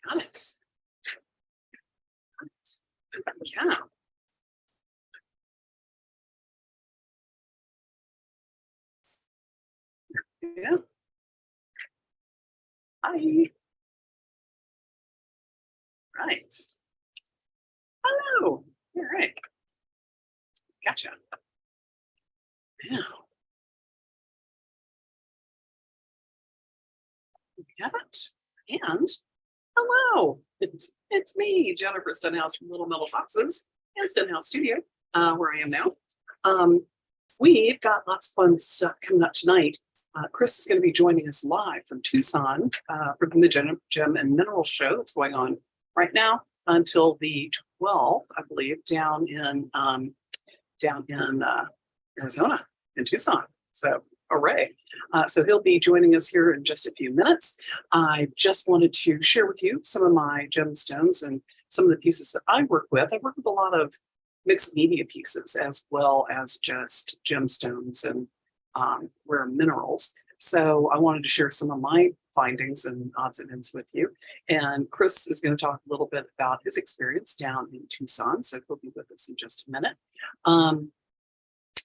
Got it. Yeah. Yeah. Hi. Right. Hello. All right. Gotcha. Yeah. We have it. And hello. It's me, Jennifer Stenhouse from Little Metal Foxes and Stenhouse Studio, where I am now. Um, we've got lots of fun stuff coming up tonight. Chris is going to be joining us live from Tucson from the Gem and Mineral Show that's going on right now until the 12th, I believe, down in Arizona, in Tucson. So, hooray. So he'll be joining us here in just a few minutes. I just wanted to share with you some of my gemstones and some of the pieces that I work with. I work with a lot of mixed media pieces as well as just gemstones and rare minerals. So I wanted to share some of my findings and odds and ends with you. And Chris is going to talk a little bit about his experience down in Tucson. So he'll be with us in just a minute.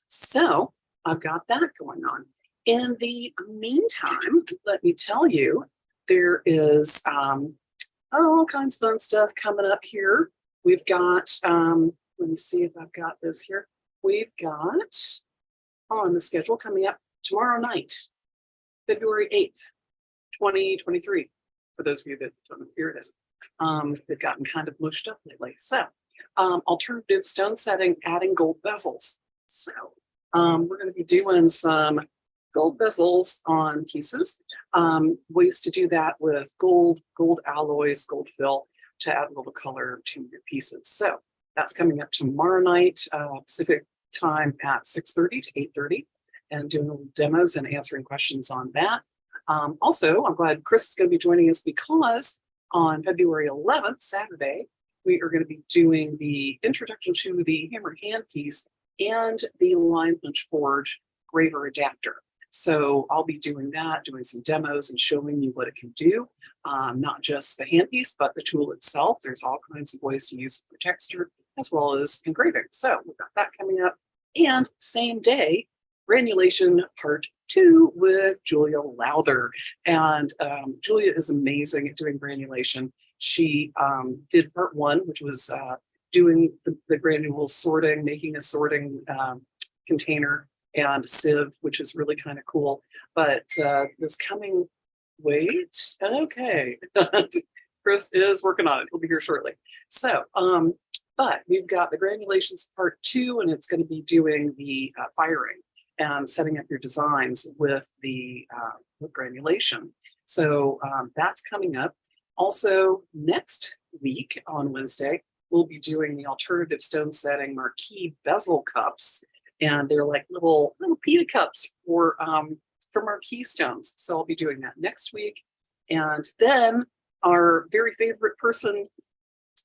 So I've got that going on. In the meantime, let me tell you, there is all kinds of fun stuff coming up here. We've got, let me see if I've got this here. We've got on the schedule coming up tomorrow night, February 8th, 2023. For those of you that don't know, here it is. They've gotten kind of mushed up lately. So alternative stone setting, adding gold bezels. So we're going to be doing some gold bezels on pieces. Ways to do that with gold alloys, gold fill to add a little color to your pieces. So that's coming up tomorrow night, Pacific time at 6:30 to 8:30, and doing little demos and answering questions on that. Also, I'm glad Chris is going to be joining us because on February 11th, Saturday, we are going to be doing the introduction to the hammer hand piece and the line punch forge graver adapter. So I'll be doing that, doing some demos and showing you what it can do. Not just the handpiece, but the tool itself. There's all kinds of ways to use it for texture as well as engraving. So we've got that coming up. And same day, granulation part 2 with Julia Lowther. And Julia is amazing at doing granulation. She did part 1, which was doing the granules sorting, making a sorting container and a sieve, which is really kind of cool. But this coming, okay, Chris is working on it. He'll be here shortly. So, but we've got the granulations part 2, and it's going to be doing the firing and setting up your designs with the granulation. So that's coming up. Also, next week on Wednesday, we'll be doing the alternative stone setting marquee bezel cups. And they're like little pita cups for marquee stones. So I'll be doing that next week. And then our very favorite person,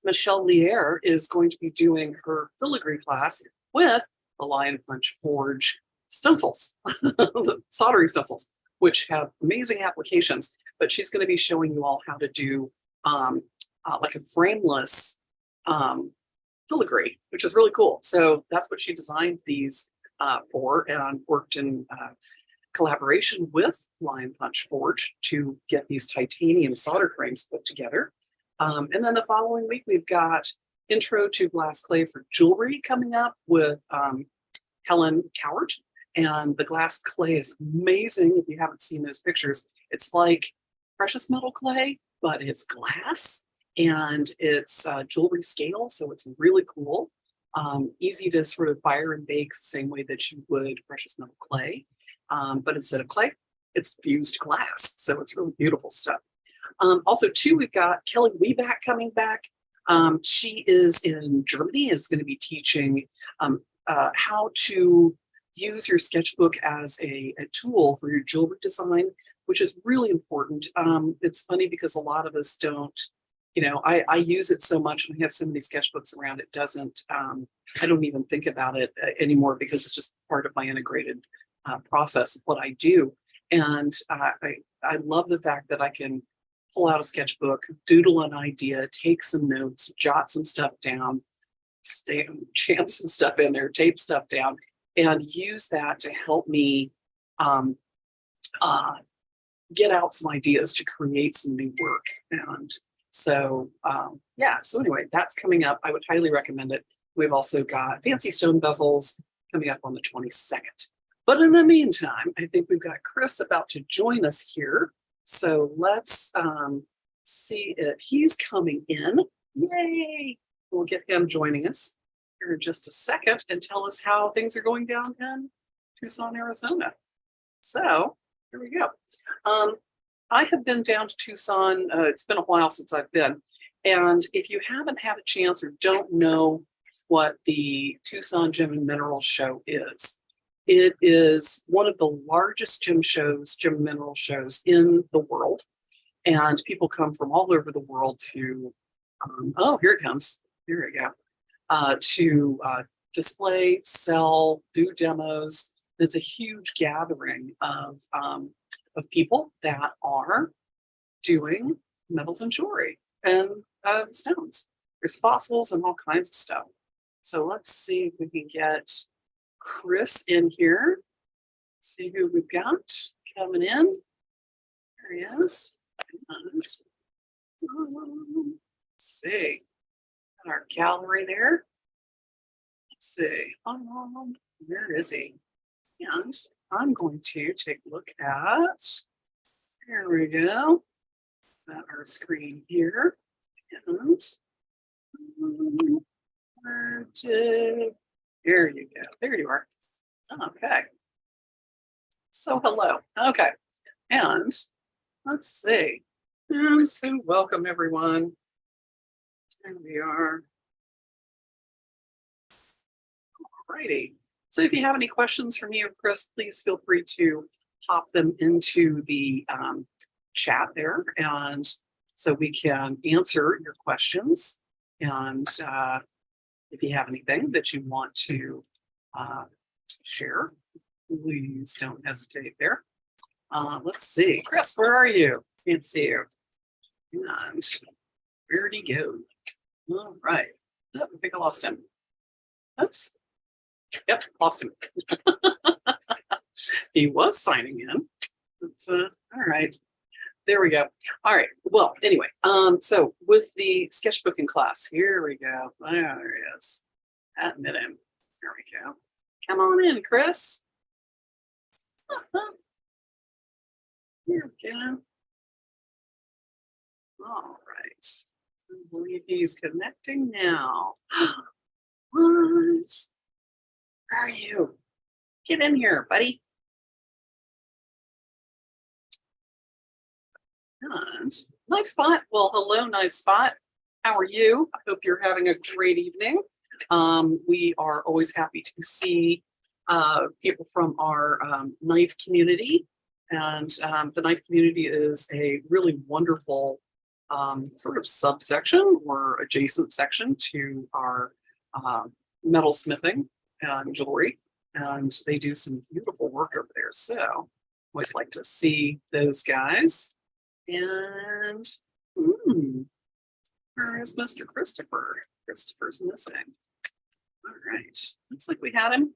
Michelle Lier, is going to be doing her filigree class with the Lion Punch Forge stencils, the soldering stencils, which have amazing applications. But she's going to be showing you all how to do like a frameless filigree, which is really cool. So that's what she designed these for, and worked in collaboration with Lion Punch Forge to get these titanium solder frames put together. And then the following week, we've got Intro to Glass Clay for Jewelry coming up with Helen Cowart. And the glass clay is amazing. If you haven't seen those pictures, it's like precious metal clay, but it's glass. And it's jewelry scale, so it's really cool. Easy to sort of fire and bake the same way that you would precious metal clay. But instead of clay, it's fused glass. So it's really beautiful stuff. Also, too, we've got Kelly Weback coming back. She is in Germany, is going to be teaching how to use your sketchbook as a tool for your jewelry design, which is really important. It's funny because a lot of us don't, I use it so much, and I have so many sketchbooks around, it doesn't, I don't even think about it anymore because it's just part of my integrated process of what I do. And I love the fact that I can pull out a sketchbook, doodle an idea, take some notes, jot some stuff down, jam some stuff in there, tape stuff down, and use that to help me um, get out some ideas to create some new work. And so, yeah, so anyway, that's coming up. I would highly recommend it. We've also got fancy stone bezels coming up on the 22nd. But in the meantime, I think we've got Chris about to join us here. So let's see if he's coming in. Yay! We'll get him joining us here in just a second and tell us how things are going down in Tucson, Arizona. So here we go. I have been down to Tucson. It's been a while since I've been. And if you haven't had a chance or don't know what the Tucson Gem and Mineral Show is, it is one of the largest gem and mineral shows in the world. And people come from all over the world to, oh, here it comes. Here we go. To display, sell, do demos. It's a huge gathering of people that are doing metals and jewelry and stones. There's fossils and all kinds of stuff. So let's see if we can get Chris in here. See who we've got coming in. There he is. And, let's see. Got our gallery there. Let's see. Where is he? And I'm going to take a look at, here we go, at our screen here. And there you go. There you are. Okay. So hello. Okay. And let's see. So welcome everyone. There we are. Alrighty. So if you have any questions for me or Chris, please feel free to pop them into the chat there, and so we can answer your questions. And if you have anything that you want to share, please don't hesitate there. Let's see. Chris, where are you? Can't see you. And where'd he go? All right. Oh, I think I lost him. Oops. Yep, lost him. He was signing in. But, all right. There we go. All right. Well, anyway, so with the sketchbooking class, here we go. There he is. Admit him. There we go. Come on in, Chris. Here we go. All right. I believe he's connecting now. What? Where are you? Get in here, buddy. And Knife Spot. Well, hello, Knife Spot. How are you? I hope you're having a great evening. We are always happy to see people from our knife community. And the knife community is a really wonderful sort of subsection or adjacent section to our metalsmithing and jewelry. And they do some beautiful work over there. So always like to see those guys. And where is Mr. Christopher? Christopher's missing. All right. Looks like we had him.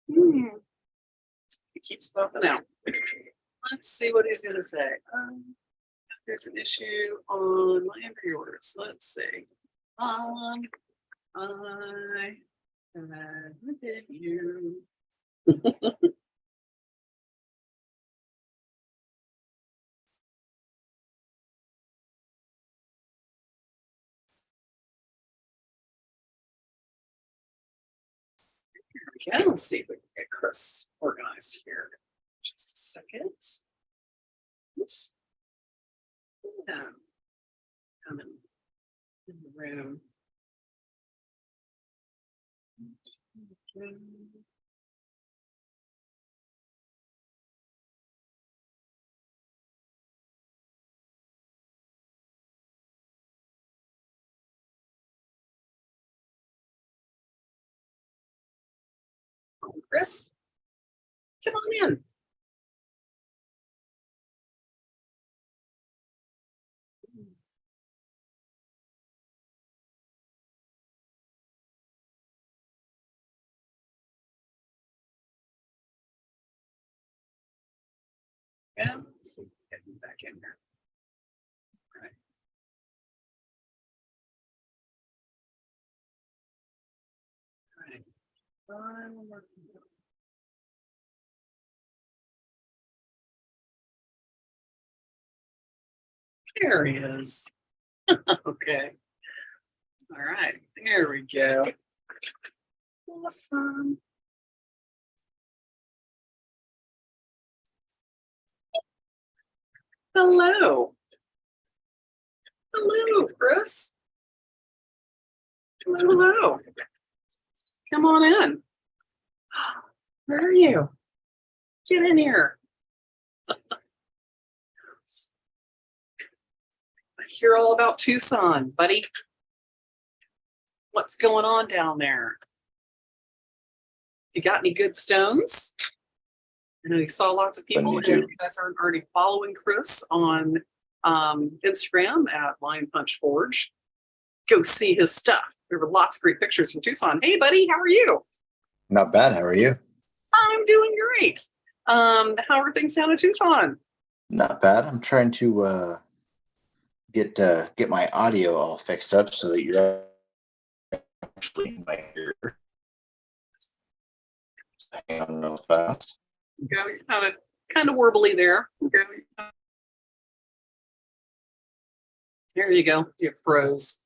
He keeps popping out. Let's see what he's going to say. There's an issue on my entry orders. Let's see. I did you. Okay, let's see if we can get Chris organized here. Just a second. Oops. Yeah. Coming in the room. Okay. Chris, come on in. And let's see, get you back in here. All right. All right. There he is. Okay. All right. There we go. Awesome. Hello. Hello, Chris. Hello, hello. Come on in. Where are you? Get in here. I hear all about Tucson, buddy. What's going on down there? You got any good stones? I know you saw lots of people, and you guys aren't already following Chris on Instagram at Lion Punch Forge. Go see his stuff. There were lots of great pictures from Tucson. Hey, buddy, how are you? Not bad. How are you? I'm doing great. How are things down in Tucson? Not bad. I'm trying to get my audio all fixed up so that you're actually in my ear. Hang on real fast. Go, you're kind of warbly there. Okay. There you go. You froze.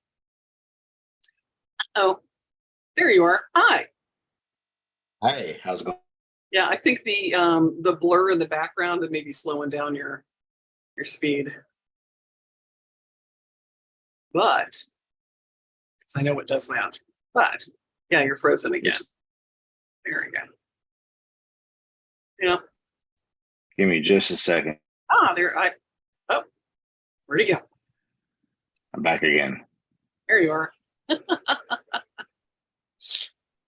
Oh, there you are. Hi. Hi. How's it going? Yeah, I think the blur in the background and maybe slowing down your speed. But 'cause I know it does that. But yeah, you're frozen again. There we go. Yeah. Give me just a second. Oh, where'd he go? I'm back again. There you are.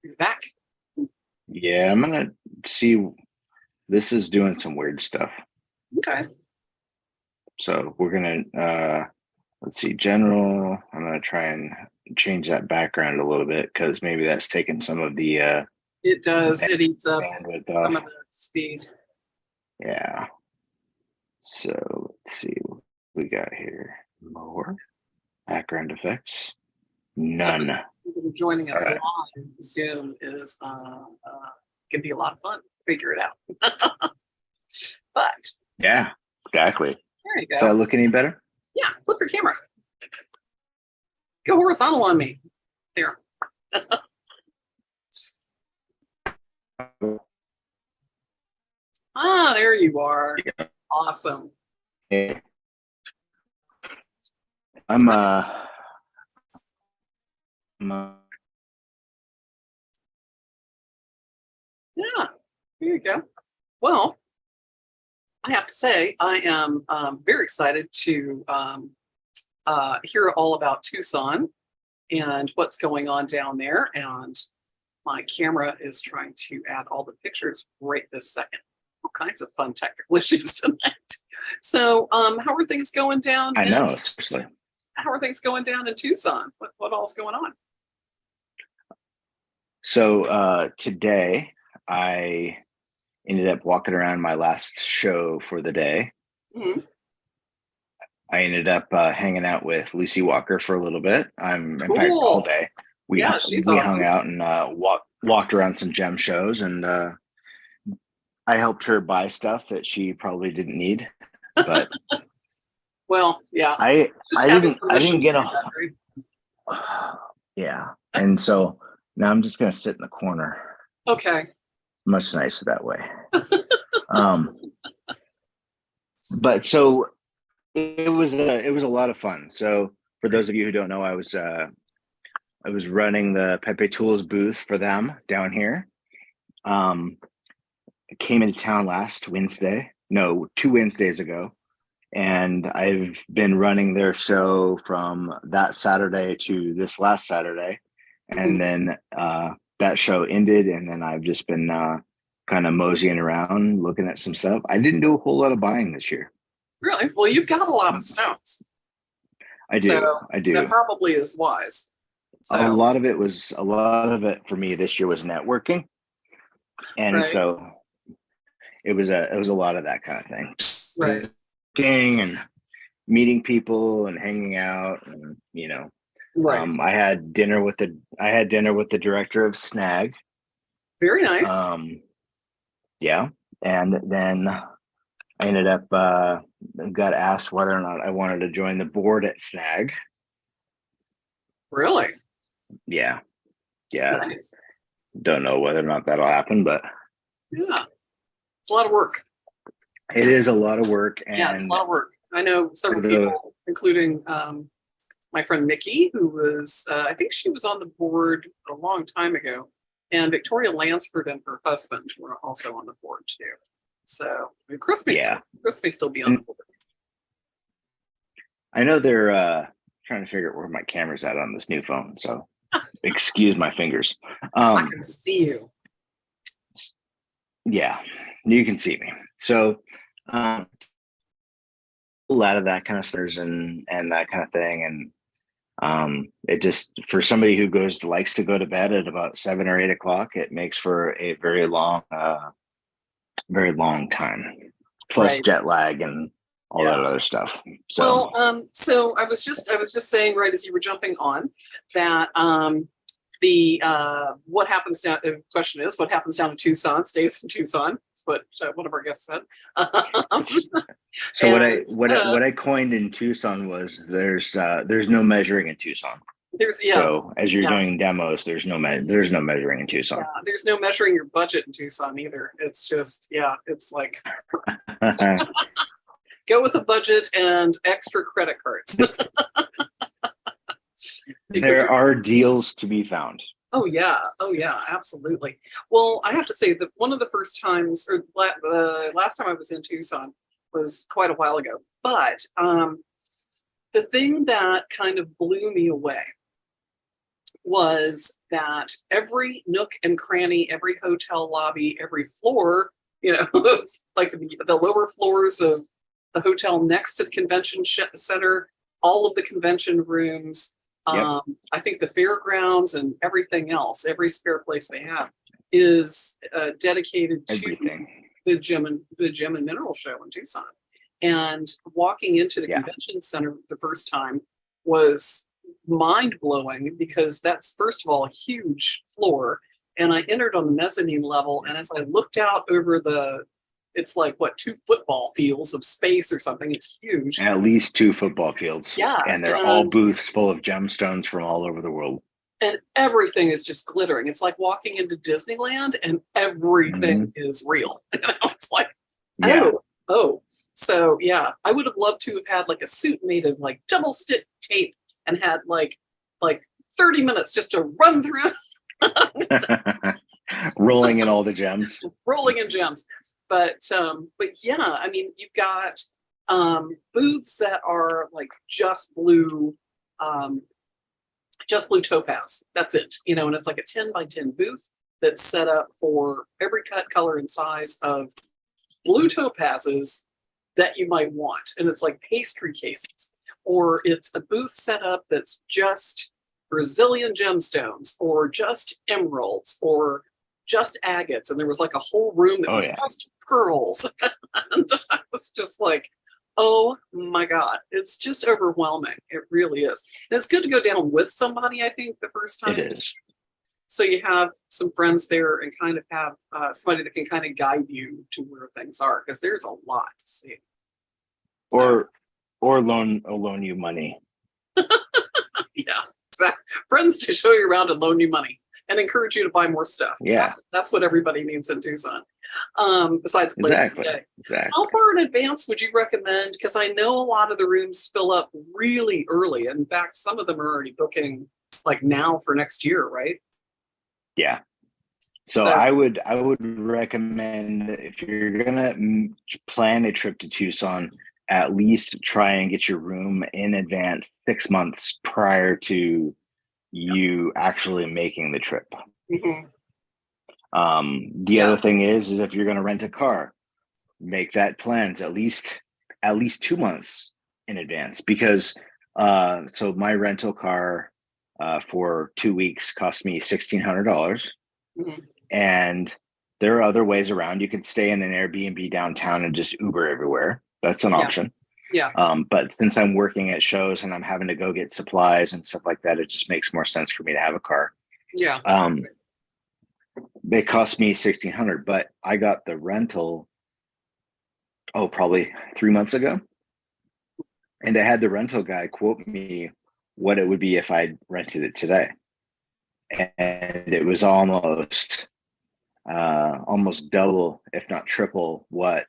You're back. Yeah, I'm gonna see. This is doing some weird stuff. Okay. So we're gonna let's see, general. I'm gonna try and change that background a little bit because maybe that's taking some of the It does. It eats up bandwidth some off. of the speed. Yeah. So let's see what we got here. More background effects. None. So people joining us All right. live, Zoom is can be a lot of fun. Figure it out. But Yeah, exactly. there you Does that go. look any better? Yeah, flip your camera. Go horizontal on me. There. Ah, there you are. Yeah. Awesome. Yeah. I'm Yeah, here you go. Well, I have to say, I am very excited to hear all about Tucson and what's going on down there. And my camera is trying to add all the pictures right this second. All kinds of fun technical issues tonight. So, how are things going down? I know, seriously. How are things going down in Tucson? What all's going on? So today I ended up walking around my last show for the day. Mm-hmm. I ended up hanging out with Lucy Walker for a little bit. In fact, Cool. all day. We She's we awesome. hung out and walked around some gem shows, and I helped her buy stuff that she probably didn't need. But Well, yeah. I Just having didn't permission get to a do that, right? yeah, and so now I'm just gonna sit in the corner. Okay. Much nicer that way. But so it was a lot of fun. So for those of you who don't know, I was running the Pepe Tools booth for them down here. I came into town last Wednesday, no, 2 Wednesdays ago, and I've been running their show from that Saturday to this last Saturday, and then that show ended, and then I've just been kind of moseying around, looking at some stuff. I didn't do a whole lot of buying this year. Really? Well, you've got a lot of stones. I do. So I do. that probably is wise. So, A lot of it for me this year was networking, and right. so it was a lot of that kind of thing. Right. and meeting people and hanging out, and Right. I had dinner with the director of Snag. Very nice. Yeah, and then I ended up got asked whether or not I wanted to join the board at Snag. Really? Yeah. Nice. Don't know whether or not that'll happen, but Yeah. It's a lot of work. it is a lot of work. Yeah, it's a And lot of work. I know several people, including my friend Mickey, who was, I think she was on the board a long time ago, and Victoria Lansford and her husband were also on the board too. So I mean, Chris may still be on the board. I know they're trying to figure out where my camera's at on this new phone, so excuse my fingers. I can see you. Yeah, you can see me. So a lot of that kind of stuff and that kind of thing. And it just, for somebody who likes to go to bed at about 7 or 8 o'clock, it makes for a very long time, plus Right. jet lag and all that other stuff. So so I was just saying, right as you were jumping on, that the what happens down, the question is, what happens down in Tucson stays in Tucson. That's what one of our guests said. So what I coined in Tucson was there's no measuring in Tucson. So as you're doing demos, there's no measuring in Tucson. Yeah, there's no measuring your budget in Tucson either. It's just, it's like go with a budget and extra credit cards. There are deals to be found. Oh yeah, absolutely. Well, I have to say that one of the first times, or the last time I was in Tucson was quite a while ago. But the thing that kind of blew me away was that every nook and cranny, every hotel lobby, every floor, like the lower floors of the hotel next to the convention center, all of the convention rooms, I think the fairgrounds and everything else, every spare place they have is dedicated to the gem and mineral show in Tucson. And walking into the convention center the first time was mind-blowing, because that's, first of all, a huge floor. And I entered on the mezzanine level, and as I looked out over it's like, what, 2 football fields of space or something. It's huge. At least 2 football fields. Yeah. And they're all booths full of gemstones from all over the world. And everything is just glittering. It's like walking into Disneyland and everything is real. It's like, oh. So yeah, I would have loved to have had like a suit made of like double stick tape and had like 30 minutes just to run through. Rolling in all the gems. Rolling in gems. But yeah, I mean, you've got booths that are like just blue topaz. That's it. And it's like a 10 by 10 booth that's set up for every cut, color, and size of blue topazes that you might want. And it's like pastry cases, or it's a booth set up that's just Brazilian gemstones, or just emeralds, or just agates. And there was like a whole room that was just pearls. And I was just like, oh my God, it's just overwhelming. It really is. And it's good to go down with somebody, I think, the first time. It is. So you have some friends there and kind of have somebody that can kind of guide you to where things are, because there's a lot to see. Or loan you money. Yeah, exactly. Friends to show you around and loan you money and encourage you to buy more stuff. Yeah, that's what everybody needs in Tucson. Besides places to stay. Exactly. How far in advance would you recommend? Because I know a lot of the rooms fill up really early. In fact, some of them are already booking like now for next year, right? Yeah. So I would recommend, if you're gonna plan a trip to Tucson, at least try and get your room in advance 6 months prior to you actually making the trip. Mm-hmm. The other thing is if you're going to rent a car, make that plans at least 2 months in advance, because so my rental car for 2 weeks cost me $1,600. Mm-hmm. And there are other ways around. You could stay in an Airbnb downtown and just Uber everywhere. That's an Yeah. option. Yeah. But since I'm working at shows and I'm having to go get supplies and stuff like that, it just makes more sense for me to have a car. Yeah. It cost me $1,600, but I got the rental, probably 3 months ago. And I had the rental guy quote me what it would be if I rented it today. And it was almost double, if not triple, what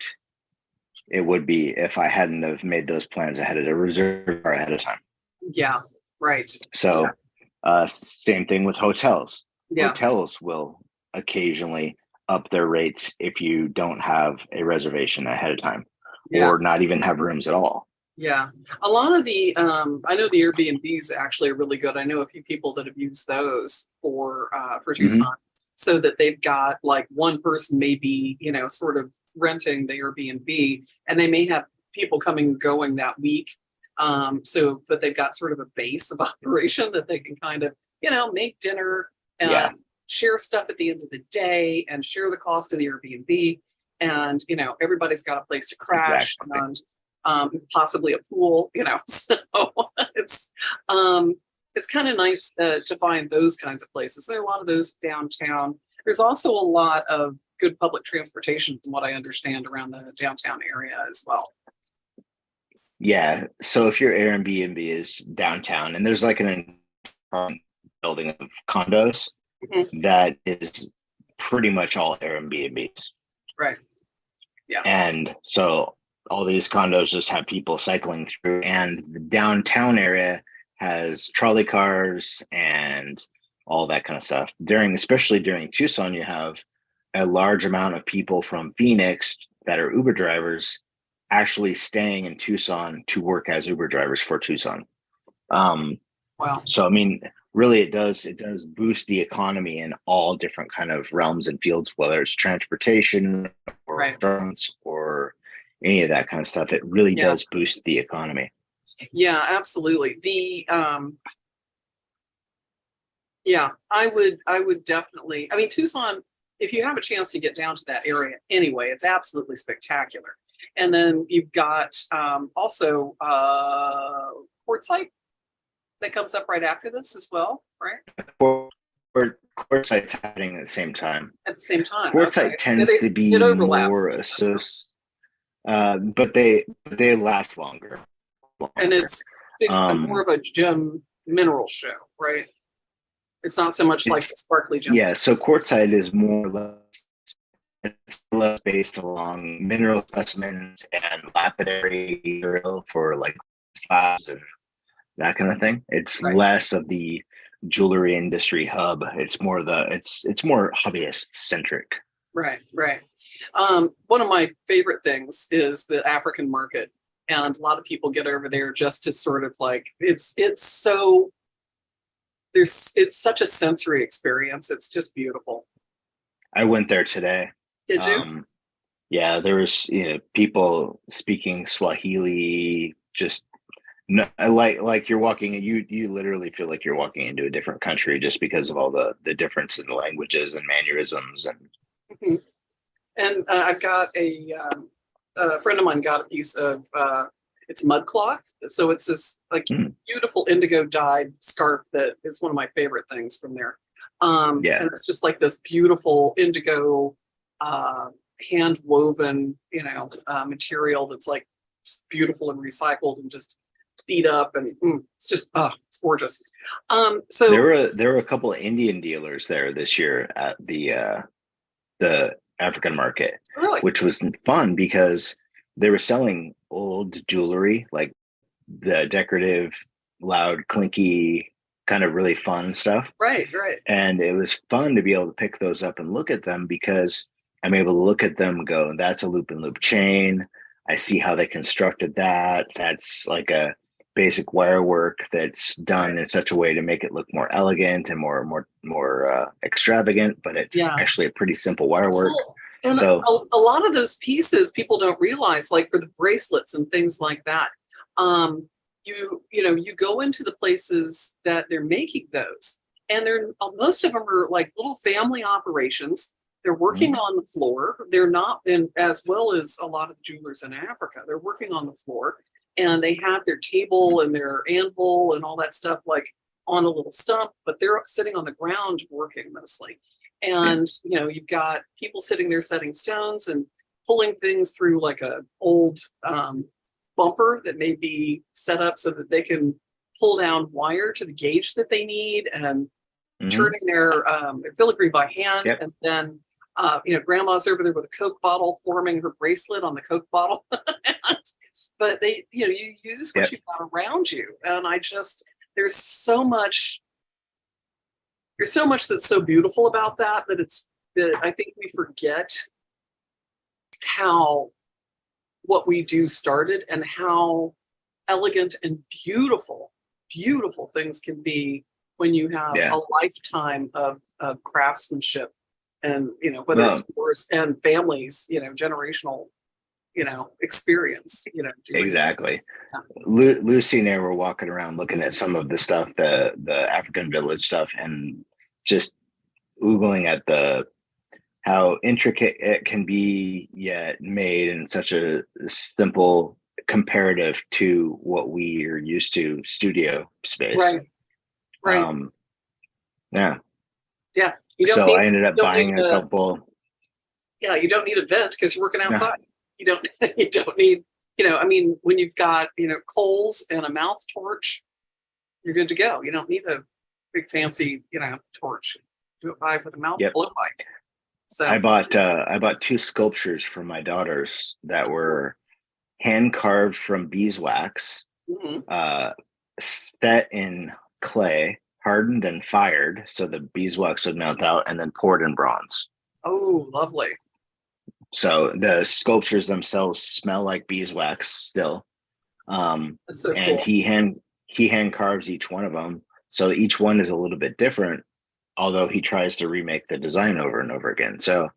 it would be if I hadn't have made those plans ahead of the reserve car ahead of time. Yeah. Right. So, same thing with hotels. Yeah. Hotels will occasionally up their rates if you don't have a reservation ahead of time, Yeah. or not even have rooms at all. Yeah. A lot of the, I know the Airbnbs actually are really good. I know a few people that have used those for Tucson, so that they've got like one person maybe, sort of renting the Airbnb, and they may have people coming and going that week. But they've got sort of a base of operation that they can kind of, make dinner and share stuff at the end of the day and share the cost of the Airbnb. And, everybody's got a place to crash. Exactly. And possibly a pool, so it's kind of nice to find those kinds of places. There are a lot of those downtown. There's also a lot of good public transportation, from what I understand, around the downtown area as well. Yeah. So if your Airbnb is downtown and there's like an building of condos, that is pretty much all Airbnbs. Right. Yeah. And so all these condos just have people cycling through, and the downtown area has trolley cars and all that kind of stuff. Especially during Tucson, you have a large amount of people from Phoenix that are Uber drivers actually staying in Tucson to work as Uber drivers for Tucson. Wow. So, I mean, really it does boost the economy in all different kind of realms and fields, whether it's transportation or restaurants or any of that kind of stuff. It really does boost the economy. Yeah, absolutely. I would definitely, Tucson, if you have a chance to get down to that area anyway, it's absolutely spectacular. And then you've got also Quartzsite that comes up right after this as well, right? Quartzsite's happening at the same time. At the same time. Quartzsite tends to be more associated, but they last longer. And it's more of a gem mineral show, right? It's not so much like the sparkly gems. Yeah, so Quartzsite is more or less based along mineral specimens and lapidary material for like slabs and that kind of thing. It's less of the jewelry industry hub. It's more it's more hobbyist centric. Right. One of my favorite things is the African market, and a lot of people get over there just to sort of like it's such a sensory experience. It's just beautiful. I went there today. Did you? Yeah, there was people speaking Swahili. Just like you're walking, you literally feel like you're walking into a different country just because of all the difference in the languages and mannerisms and. And I've got a friend of mine got a piece of it's mud cloth, so it's this like beautiful indigo dyed scarf that is one of my favorite things from there. And it's just like this beautiful indigo hand woven material that's like just beautiful and recycled and just beat up, and it's just it's gorgeous. So there were a couple of Indian dealers there this year at the African market, which was fun because they were selling old jewelry, like the decorative, loud, clinky, kind of really fun stuff. Right. And it was fun to be able to pick those up and look at them, because I'm able to look at them and go, that's a loop and loop chain. I see how they constructed that. That's like a basic wire work that's done in such a way to make it look more elegant and more extravagant, but it's actually a pretty simple wire work. Cool. And so a lot of those pieces people don't realize, like for the bracelets and things like that, you go into the places that they're making those, and most of them are like little family operations. They're working on the floor. They're not, and as well as a lot of jewelers in Africa, they're working on the floor, and they have their table and their anvil and all that stuff like on a little stump, but they're sitting on the ground working mostly. And you've got people sitting there setting stones and pulling things through like a old bumper that may be set up so that they can pull down wire to the gauge that they need, and turning their filigree by hand. And then grandma's over there with a Coke bottle forming her bracelet on the Coke bottle. But they, you use what you've got around you. And there's so much that's so beautiful about that I think we forget how what we do started and how elegant and beautiful things can be when you have a lifetime of craftsmanship, and whether it's yours and families, generational experience, exactly. Lucy and I were walking around looking at some of the stuff, the African village stuff, and just oogling at how intricate it can be, yet made in such a simple comparative to what we are used to, studio space. Right. Yeah. I ended up buying a couple. Yeah, you don't need a vent because you're working outside. You don't need, when you've got, coals and a mouth torch, you're good to go. You don't need a big fancy, torch. Do it with a mouth blow by. So I bought 2 sculptures for my daughters that were hand carved from beeswax, set in clay, hardened and fired so the beeswax would melt out, and then poured in bronze. Oh, lovely. So the sculptures themselves smell like beeswax still. That's so and cool. he hand carves each one of them. So each one is a little bit different, although he tries to remake the design over and over again. So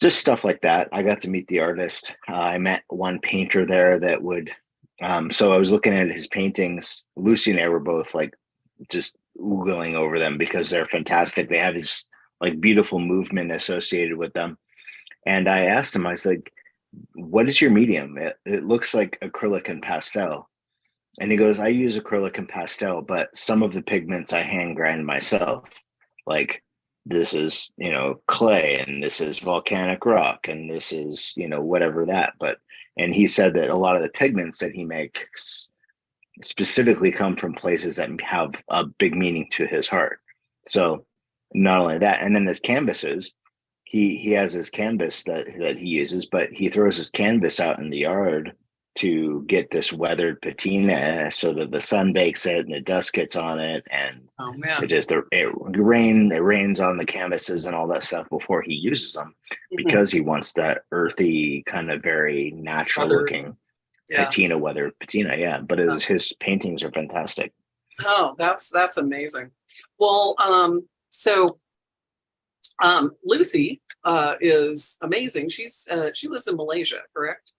just stuff like that. I got to meet the artist. I met one painter there that would, so I was looking at his paintings. Lucy and I were both like just oogling over them because they're fantastic. They have this like beautiful movement associated with them. And I asked him, I was like, what is your medium? It looks like acrylic and pastel. And he goes, I use acrylic and pastel, but some of the pigments I hand grind myself. Like this is, clay, and this is volcanic rock, and this is, whatever that. And he said that a lot of the pigments that he makes specifically come from places that have a big meaning to his heart. So not only that, and then his canvases, he has his canvas that he uses, but he throws his canvas out in the yard to get this weathered patina so that the sun bakes it and the dust gets on it, and it rains on the canvases and all that stuff before he uses them, because he wants that earthy kind of very natural looking weathered patina. But his paintings are fantastic. Oh, that's amazing. Well, Lucy is amazing. She lives in Malaysia, correct?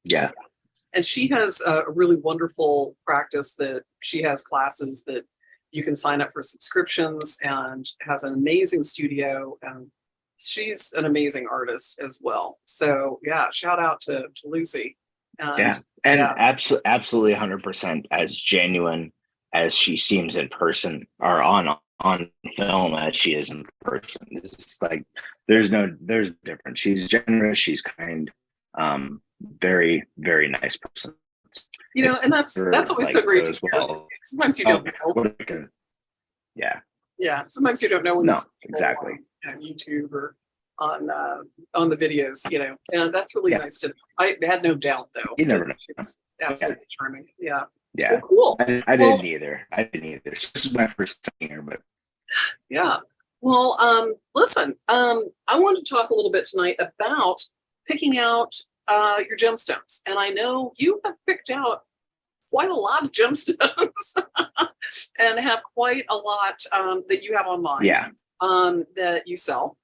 Yeah. And she has a really wonderful practice that she has classes that you can sign up for subscriptions, and has an amazing studio. And she's an amazing artist as well. So shout out to Lucy. Absolutely 100% as genuine as she seems in person, or on film as she is in person. It's like there's difference. She's generous, she's kind, very, very nice person. And that's always so great to hear. Sometimes you don't know. Sometimes you don't know when you see exactly on YouTube or on the videos, and that's really nice to know. I had no doubt, though. You never know. It's absolutely charming. Yeah. Well, cool. I didn't either. This is my first time here, but well, listen, I wanted to talk a little bit tonight about picking out your gemstones. And I know you have picked out quite a lot of gemstones and have quite a lot that you have online that you sell.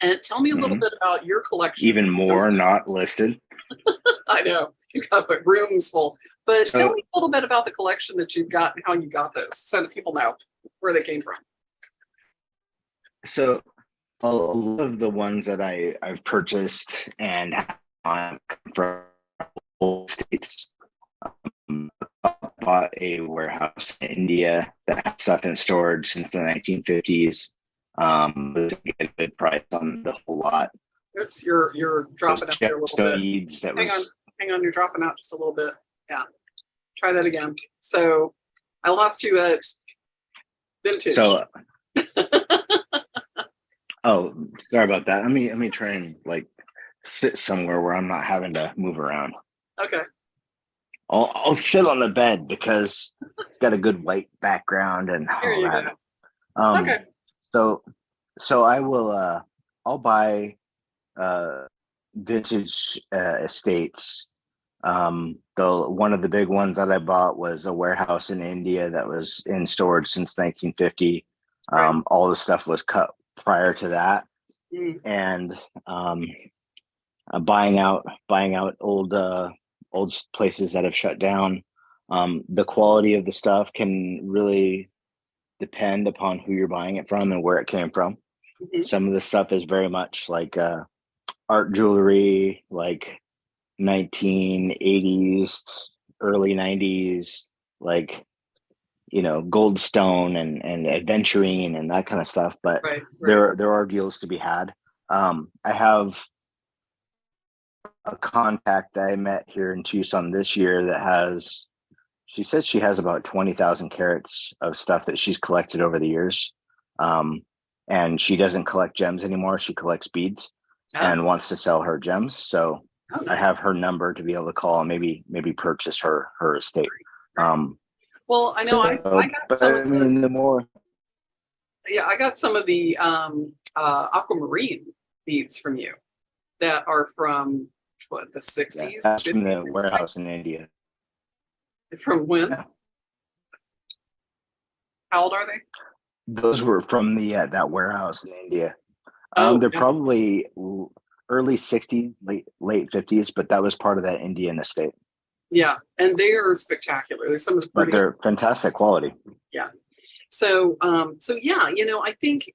And tell me a little bit about your collection. Even more not listed. I know, you got rooms full. But tell me a little bit about the collection that you've got and how you got those, so that people know where they came from. So lot of the ones that I've purchased and have on from old states. Um, I bought a warehouse in India that had stuff in storage since the 1950s. It was a good price on the whole lot. Oops, you're dropping out there a little bit. Gemstones that Hang on, was hang on, you're dropping out just a little bit. Yeah, try that again. So I lost you at vintage. so. Oh, sorry about that. Let me try and like sit somewhere where I'm not having to move around. Okay. I'll sit on the bed because it's got a good white background and Here all you that. go. Okay. So I will I'll buy vintage estates. The one of the big ones that I bought was a warehouse in India that was in storage since 1950. Right. All the stuff was cut prior to that, Mm, and buying out old places that have shut down. The quality of the stuff can really depend upon who you're buying it from and where it came from. mhm. Some of the stuff is very much like art jewelry, like 1980s, early 90s, like Goldstone and adventuring and that kind of stuff. But Right. Right. there are deals to be had. I have a contact that I met here in Tucson this year that has, she said she has about 20,000 carats of stuff that she's collected over the years. Um, and she doesn't collect gems anymore. She collects beads Oh, and wants to sell her gems. So oh, I nice. have her number to be able to call and maybe purchase her estate. Right. Well, I know I got But some I of the, mean, the more, yeah, I got some of the aquamarine beads from you that are from what, the yeah, 60s, that's from 50s the or something? warehouse in India. From when? Yeah. How old are they? Those were from the that warehouse in India. Oh, They're yeah. probably early 60s, late 50s, but that was part of that Indian estate. Yeah. And they are spectacular. They're some of the But prettiest. they're fantastic quality. Yeah. So yeah, I think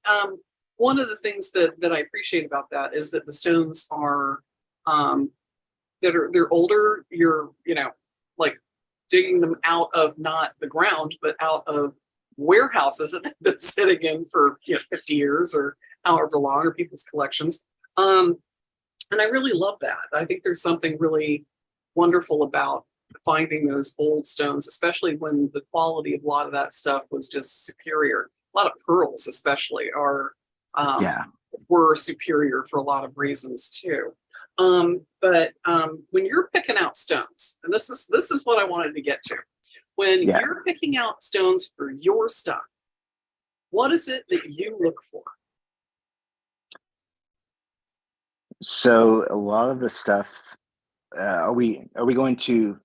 one of the things that I appreciate about that is that the stones are um they're older. You're, like digging them out of not the ground, but out of warehouses that they've been sitting in for 50 years or however long, or people's collections. Um, and I really love that. I think there's something really wonderful about finding those old stones, especially when the quality of a lot of that stuff was just superior. A lot of pearls, especially, are um, Yeah. were superior for a lot of reasons too. But when you're picking out stones, and this is what I wanted to get to, when Yeah. you're picking out stones for your stuff, what is it that you look for? So a lot of the stuff, are we going to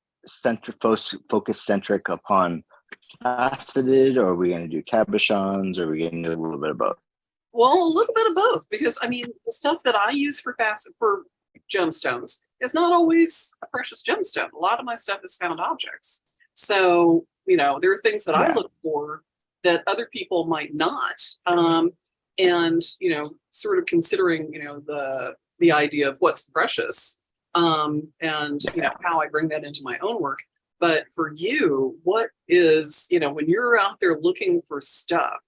focus centric upon faceted, or are we going to do cabochons, or are we going to do a little bit of both? Well, a little bit of both, because I mean, the stuff that I use for gemstones is not always a precious gemstone. A lot of my stuff is found objects. So, there are things that I Yeah. look for that other people might not. And, sort of considering, the idea of what's precious, and, Yeah. how I bring that into my own work. But for you, what is, when you're out there looking for stuff,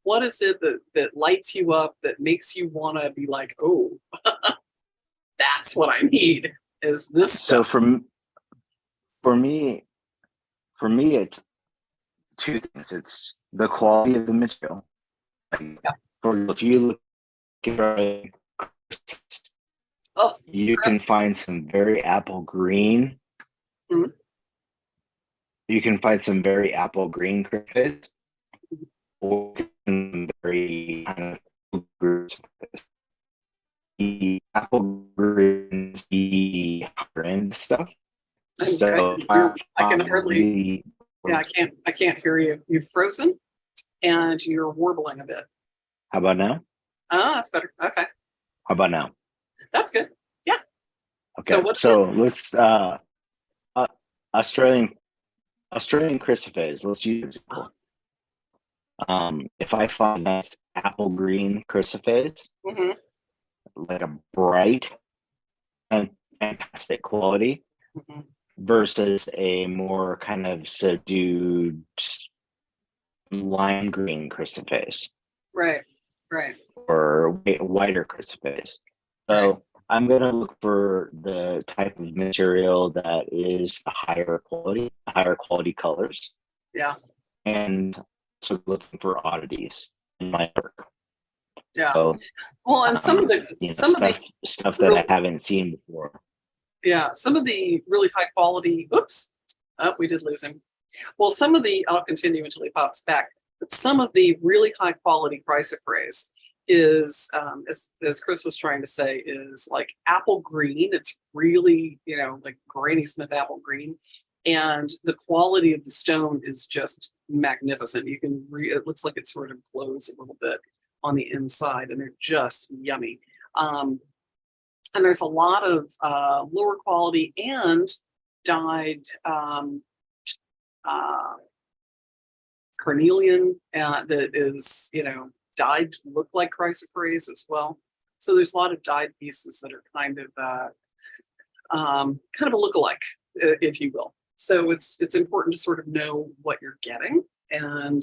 what is it that lights you up, that makes you want to be like, oh, that's what I need, is this So stuff? for me, it's two things. It's the quality of the material. Like, Yeah. if you look at, Oh, you can Chris. find some very apple green. Mhm. You can find some very apple green cryptids, or very kind of the apple green, the grand stuff. So I can hardly, really, yeah, I can't hear you. You've frozen and you're warbling a bit. how about now? Oh, that's better. Okay. How about now? That's good. Yeah. So Okay, what's it? so let's uh Australian Australian crucifix. Let's use it. If I find nice apple green chrysoprase, Hmm. like a bright and fantastic quality, Hmm. versus a more kind of subdued lime green chrysoprase Right, right, or whiter chrysoprase. right. So I'm going to look for the type of material that is the higher quality colors, Yeah, and so looking for oddities in my work. yeah. So, Well, and some of the stuff that I real, haven't seen before. yeah, some of the really high quality. Oops, oh, we did lose him. Well, some of the, I'll continue until he pops back, but some of the really high quality chrysoprase is, as Chris was trying to say, is like apple green. It's really, like Granny Smith apple green. And the quality of the stone is just magnificent. You can it looks like it sort of glows a little bit on the inside, and they're just yummy. Um, and there's a lot of lower quality and dyed uh, carnelian that is, dyed to look like chrysoprase as well. So there's a lot of dyed pieces that are kind of a look-alike, if you will. So it's important to sort of know what you're getting. And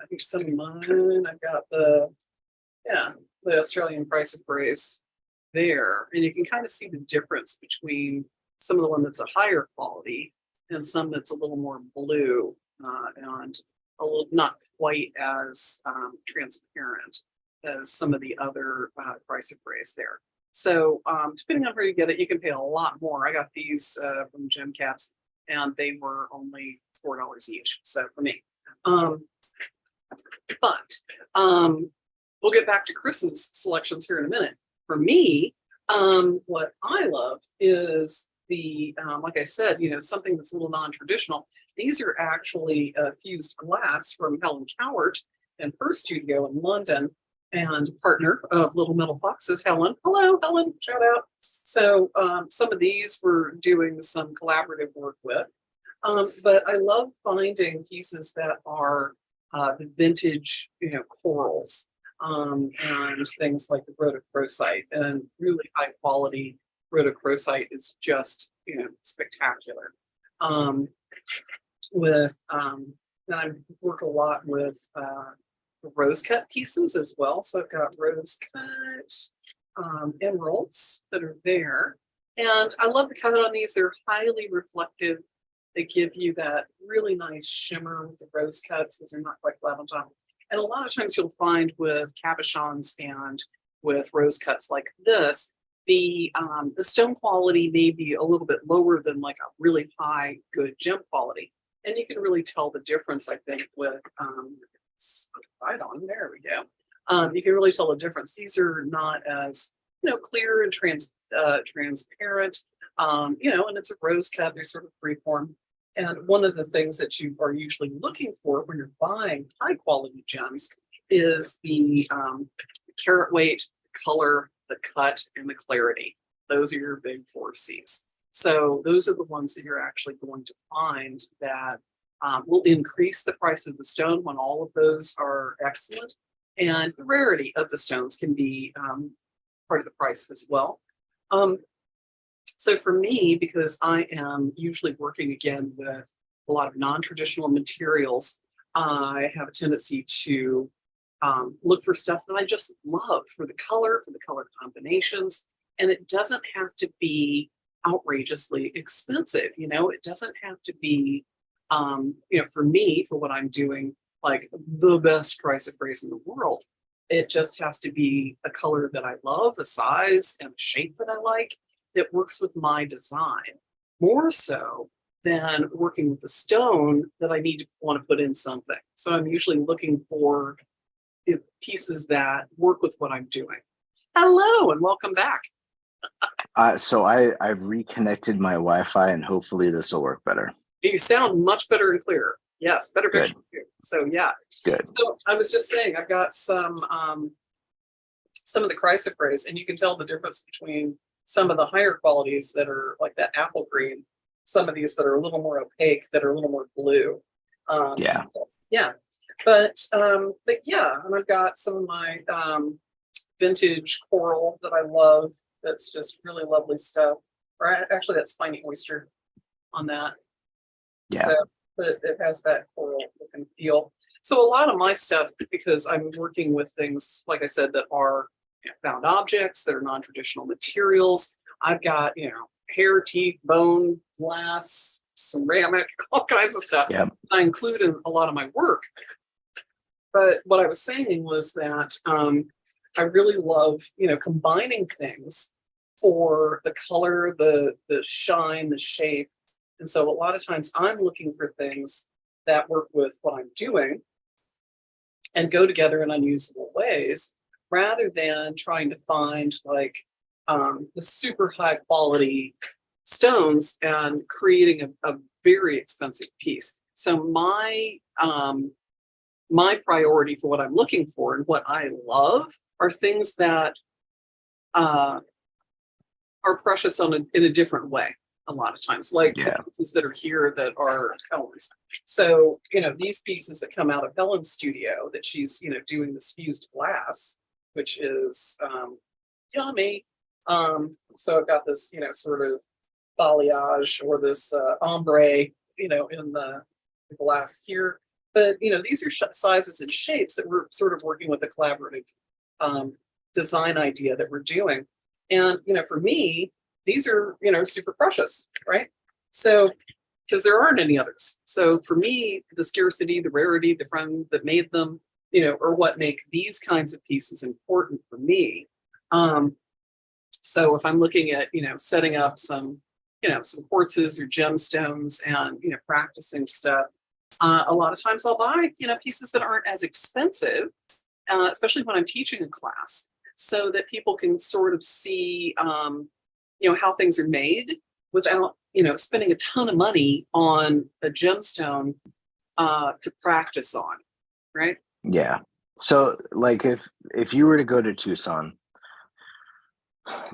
I think some of mine, I've got the Australian chrysoprase there, and you can kind of see the difference between some of the one that's a higher quality and some that's a little more blue and a little not quite as transparent as some of the other chrysoprase there. So depending on where you get it, you can pay a lot more. I got these from Gem Caps, and they were only $4 each. So for me, but we'll get back to Chris's selections here in a minute. For me, what I love is the, like I said, something that's a little non-traditional. These are actually fused glass from Helen Cowart and her studio in London, and partner of Little Metal Foxes, Helen. Hello, Helen, shout out. So some of these we're doing some collaborative work with. But I love finding pieces that are the vintage, corals and things like the rhodochrosite, and really high quality rhodochrosite is just, spectacular. And I work a lot with rose cut pieces as well. So I've got rose cut emeralds that are there. And I love the color on these. They're highly reflective. They give you that really nice shimmer with the rose cuts because they're not quite flat on top. And a lot of times you'll find with cabochons and with rose cuts like this, the stone quality may be a little bit lower than like a really high, good gem quality. And you can really tell the difference, I think, with right on, there we go. You can really tell the difference. These are not as, clear and transparent, and it's a rose cut, they're sort of freeform. And one of the things that you are usually looking for when you're buying high quality gems is the carat weight, color, the cut, and the clarity. Those are your big 4Cs. So those are the ones that you're actually going to find that will increase the price of the stone when all of those are excellent. And the rarity of the stones can be part of the price as well. So for me, because I am usually working again with a lot of non-traditional materials, I have a tendency to look for stuff that I just love for the color combinations. And it doesn't have to be outrageously expensive. It doesn't have to be, for me, for what I'm doing, like the best chrysoprase in the world. It just has to be a color that I love, a size and a shape that I like, that works with my design, more so than working with the stone that I need to want to put in something. So I'm usually looking for pieces that work with what I'm doing. Hello and welcome back. So I've reconnected my Wi-Fi, and hopefully this will work better. You sound much better and clearer. Yes, better picture. So yeah. Good. So I was just saying, I've got some of the chrysoprase, and you can tell the difference between some of the higher qualities that are like that apple green, some of these that are a little more opaque, that are a little more blue. Yeah. So, yeah. But yeah, and I've got some of my vintage coral that I love. That's just really lovely stuff. Or actually, that's spiny oyster on that. Yeah. So, but it has that coral look and feel. So a lot of my stuff, because I'm working with things, like I said, that are found objects, that are non-traditional materials. I've got, hair, teeth, bone, glass, ceramic, all kinds of stuff. Yeah. I include in a lot of my work. But what I was saying was that I really love, combining things for the color, the shine, the shape. And so a lot of times I'm looking for things that work with what I'm doing and go together in unusable ways, rather than trying to find like the super high quality stones and creating a very expensive piece. So my priority for what I'm looking for and what I love are things that are precious in a different way. A lot of times, like the pieces that are here that are Helen's. So, these pieces that come out of Helen's studio that she's, doing this fused glass, which is yummy. So I've got this, sort of balayage or this ombre, in the glass here. But, these are sizes and shapes that we're sort of working with a collaborative design idea that we're doing. And, for me, these are, super precious, right? So, because there aren't any others. So for me, the scarcity, the rarity, the friend that made them, are what make these kinds of pieces important for me. So if I'm looking at, setting up some quartzes or gemstones and, practicing stuff, a lot of times I'll buy, pieces that aren't as expensive, especially when I'm teaching a class, so that people can sort of see, how things are made without, spending a ton of money on a gemstone to practice on, right? Yeah. So like if you were to go to Tucson,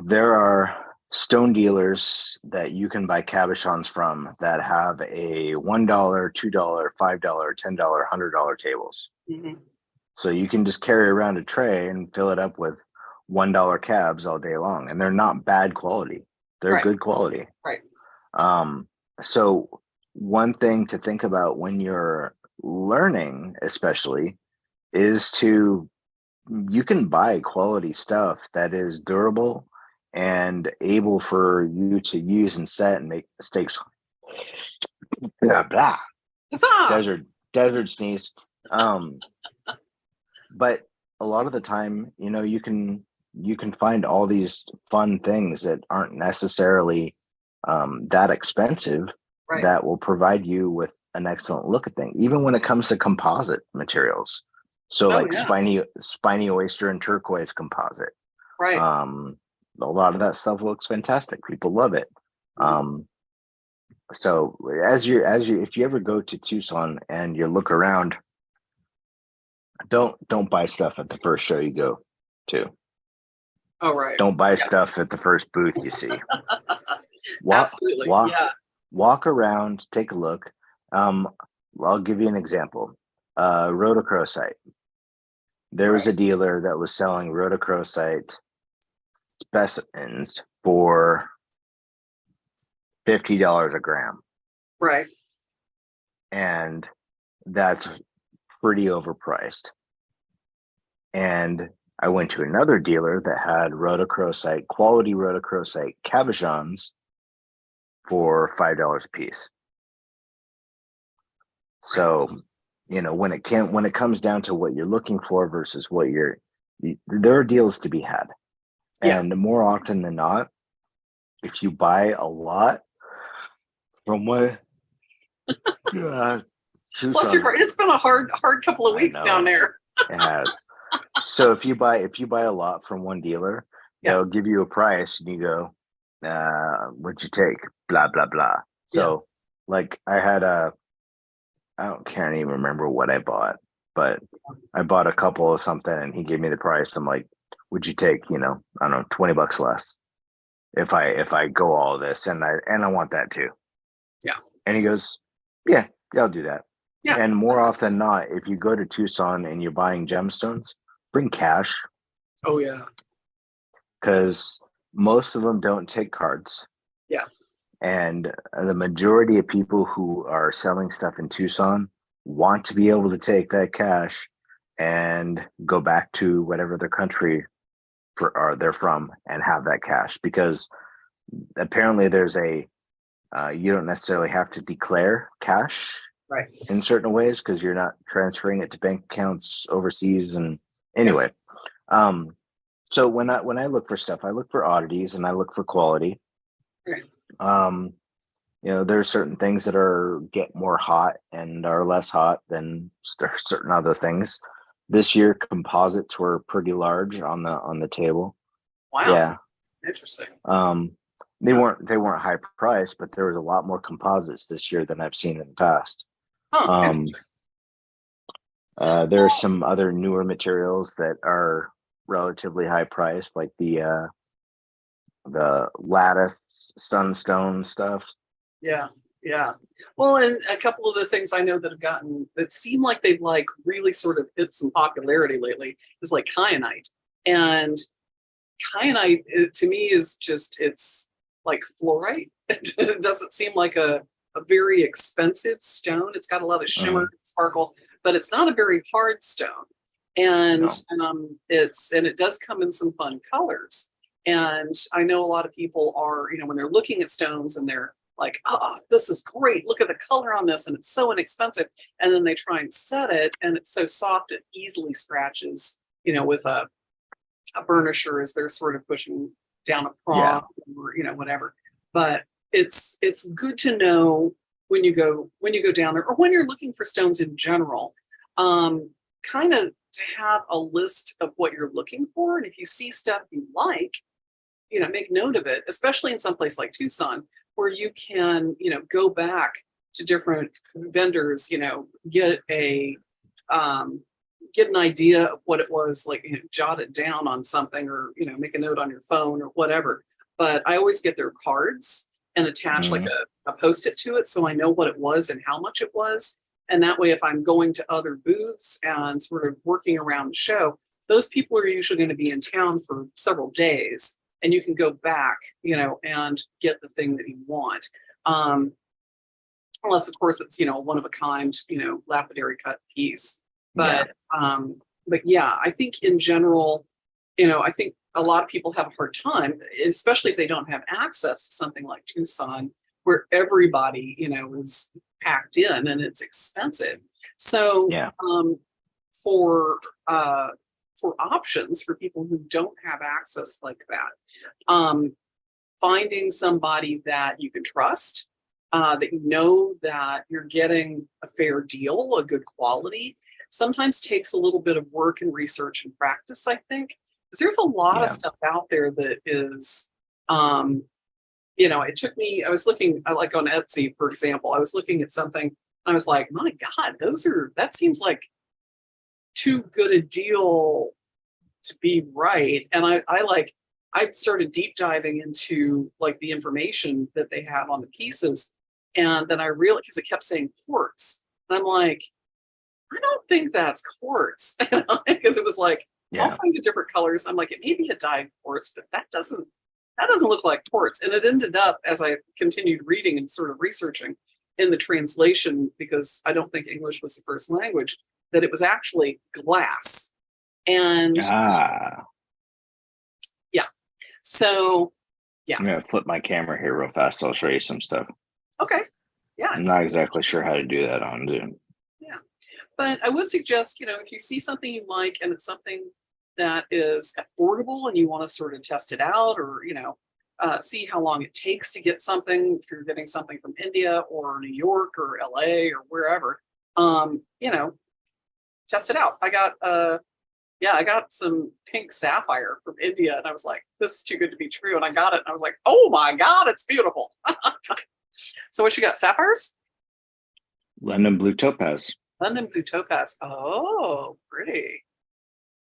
there are stone dealers that you can buy cabochons from that have a $1, $2, $5, $10, $100 tables. Mm-hmm. So you can just carry around a tray and fill it up with $1 cabs all day long, and they're not bad quality. They're good quality. Right. So one thing to think about when you're learning, especially, is you can buy quality stuff that is durable and able for you to use and set and make mistakes. Blah, blah. Desert sneeze. But a lot of the time, you can find all these fun things that aren't necessarily that expensive, that will provide you with an excellent look at things, even when it comes to composite materials. So spiny oyster and turquoise composite. Right. A lot of that stuff looks fantastic. People love it. So if you ever go to Tucson and you look around, don't buy stuff at the first show you go to. Oh, right. Don't buy stuff at the first booth you see. Absolutely. Walk around, take a look. I'll give you an example. Rhodochrosite. There was a dealer that was selling rhodochrosite specimens for $50 a gram. Right. And that's pretty overpriced. And I went to another dealer that had quality rhodochrosite cabochons for $5 a piece. So, when it comes down to what you're looking for versus what there are deals to be had. And more often than not, if you buy a lot from what Tucson, it's been a hard couple of weeks down there. It has. So if you buy a lot from one dealer, they'll give you a price and you go, what'd you take? Blah, blah, blah. So like I can't even remember what I bought, but I bought a couple of something and he gave me the price. I'm like, would you take, I don't know, $20 less if I go all this and I want that too. Yeah. And he goes, yeah, I'll do that. Yeah. And more often than not, if you go to Tucson and you're buying gemstones, bring cash Oh yeah. because most of them don't take cards. Yeah. And the majority of people who are selling stuff in Tucson want to be able to take that cash and go back to whatever their country they're from and have that cash because apparently there's a you don't necessarily have to declare cash Right. in certain ways because you're not transferring it to bank accounts overseas. And Yeah. anyway, so when I look for stuff, I look for oddities and I look for quality. Right. Um, there are certain things that get more hot and are less hot than certain other things. This year, composites were pretty large on the table. Wow. Yeah. Interesting. They weren't high priced, but there was a lot more composites this year than I've seen in the past. Huh. There are some other newer materials that are relatively high priced, like the lattice sunstone stuff. Yeah. Yeah. Well, and a couple of the things I know that seem like they've like really sort of hit some popularity lately is like kyanite. And kyanite to me is just, it's like fluorite. It doesn't seem like a very expensive stone. It's got a lot of shimmer and sparkle, but it's not a very hard stone. And No. it does come in some fun colors. And I know a lot of people are, when they're looking at stones and they're like, oh, this is great. Look at the color on this. And it's so inexpensive. And then they try and set it and it's so soft, it easily scratches, with a burnisher as they're sort of pushing down a prong or, whatever. But it's good to know when you go down there or when you're looking for stones in general, kind of to have a list of what you're looking for. And if you see stuff you like, make note of it, especially in some place like Tucson, where you can, go back to different vendors, get an idea of what it was, like, jot it down on something or, make a note on your phone or whatever. But I always get their cards and attach like a post-it to it so I know what it was and how much it was. And that way, if I'm going to other booths and sort of working around the show, those people are usually going to be in town for several days and you can go back, and get the thing that you want. Unless, of course, it's, one of a kind, lapidary cut piece. But yeah, I think in general, I think a lot of people have a hard time, especially if they don't have access to something like Tucson, where everybody, is packed in and it's expensive. So for options for people who don't have access like that, finding somebody that you can trust, that that you're getting a fair deal, a good quality, sometimes takes a little bit of work and research and practice, I think. Because there's a lot of stuff out there that is, it took me, I was looking, like on Etsy, for example, I was looking at something and I was like, my God, that seems like too good a deal to be right. And I started deep diving into like the information that they have on the pieces. And then I realized, because it kept saying quartz. And I'm like, I don't think that's quartz. Because it was like all kinds of different colors. I'm like, it may be a dyed quartz, but that doesn't look like quartz. And it ended up, as I continued reading and sort of researching in the translation, because I don't think English was the first language, that it was actually glass. And so I'm gonna flip my camera here real fast. I'll show you some stuff. Okay. Yeah. I'm not exactly sure how to do that on Zoom. Yeah. But I would suggest, if you see something you like and it's something that is affordable and you want to sort of test it out or, see how long it takes to get something, if you're getting something from India or New York or LA or wherever, test it out. I got some pink sapphire from India and I was like, this is too good to be true. And I got it and I was like, oh my God, it's beautiful. So what you got, sapphires? London blue topaz. London blue topaz. Oh, pretty.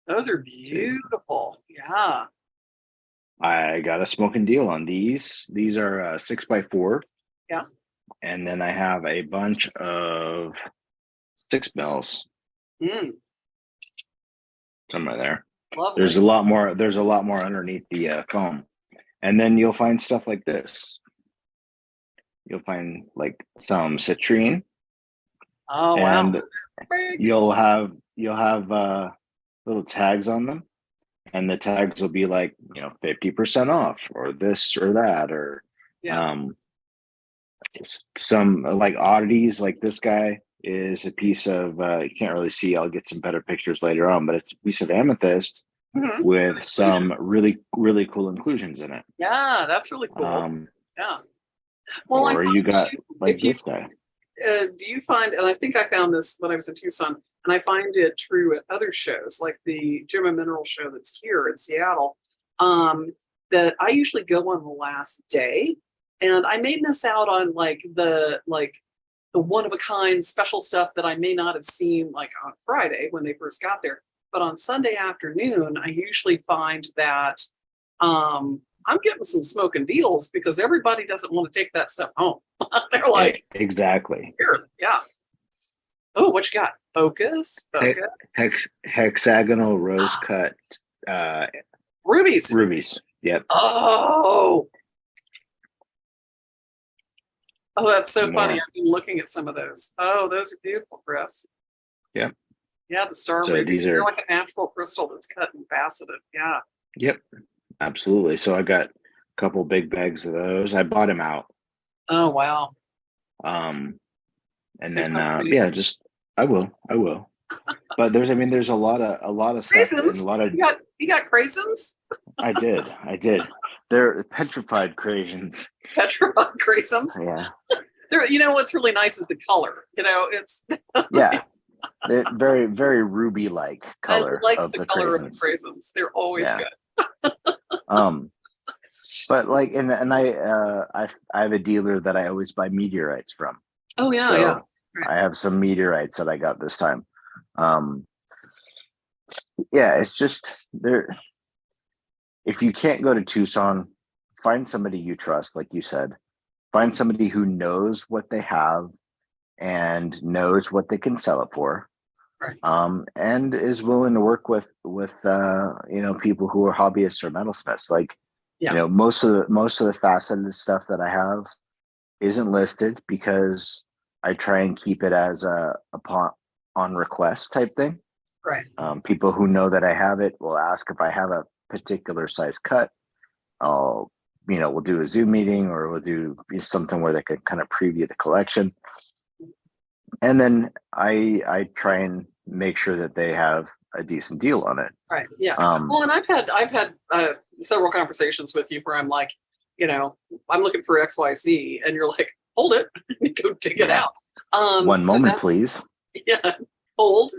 Those are beautiful. Yeah. I got a smoking deal on these. These are 6x4. Yeah. And then I have a bunch of 6 mils, Mm, somewhere there. lovely. There's a lot more. There's a lot more underneath the foam, and then you'll find stuff like this. You'll find like some citrine, Oh, wow. and Big. you'll have little tags on them, and the tags will be like 50% off, or this or that, or Yeah. some like oddities. Like this guy is a piece of you can't really see. I'll get some better pictures later on, but it's a piece of amethyst Mhm. with some really cool inclusions in it. Yeah, that's really cool. Yeah. Well, I Or you find got too, like if you this guy. do you find, and I think I found this when I was in Tucson, and I find it true at other shows, like the Gem and Mineral show that's here in Seattle, that I usually go on the last day, and I may miss out on the one of a kind special stuff that I may not have seen like on Friday when they first got there. But on Sunday afternoon, I usually find that I'm getting some smoking deals because everybody doesn't want to take that stuff home. They're like, Exactly. here, yeah. Oh, what you got? Focus, Hexagonal rose cut rubies. rubies. Yep. Oh, that's so More. funny. I've been looking at some of those. Oh, those are beautiful, Chris. Yep. Yeah, the star So rubies. these are They're like a natural crystal that's cut and faceted. Yeah. Yep. Absolutely. So I got a couple big bags of those. I bought them out. Oh, wow. And Save then some for me. just I will. But there's a lot of stuff and a Craisins. lot of You got craisins? I did. They're petrified creations. Petrified craisins. Yeah. They're, what's really nice is the color. It's Yeah. They're very, very ruby like I color like of the the color of the craisins. craisins. They're always Yeah. good. But like and I have a dealer that I always buy meteorites from. Oh yeah, So yeah. Right. I have some meteorites that I got this time. Yeah, it's just there. If you can't go to Tucson, find somebody you trust, like you said. Find somebody who knows what they have and knows what they can sell it for. Right. And is willing to work with people who are hobbyists or metalsmiths. Like, Yeah. most of the faceted stuff that I have isn't listed because I try and keep it as a upon on request type thing. Right. People who know that I have it will ask if I have a particular size cut. We'll do a Zoom meeting or we'll do something where they can kind of preview the collection. And then I try and make sure that they have a decent deal on it. Right. Yeah. Well, and I've had several conversations with you where I'm like, I'm looking for XYZ, and you're like, hold it, go dig it out. One moment, please. Yeah. Hold,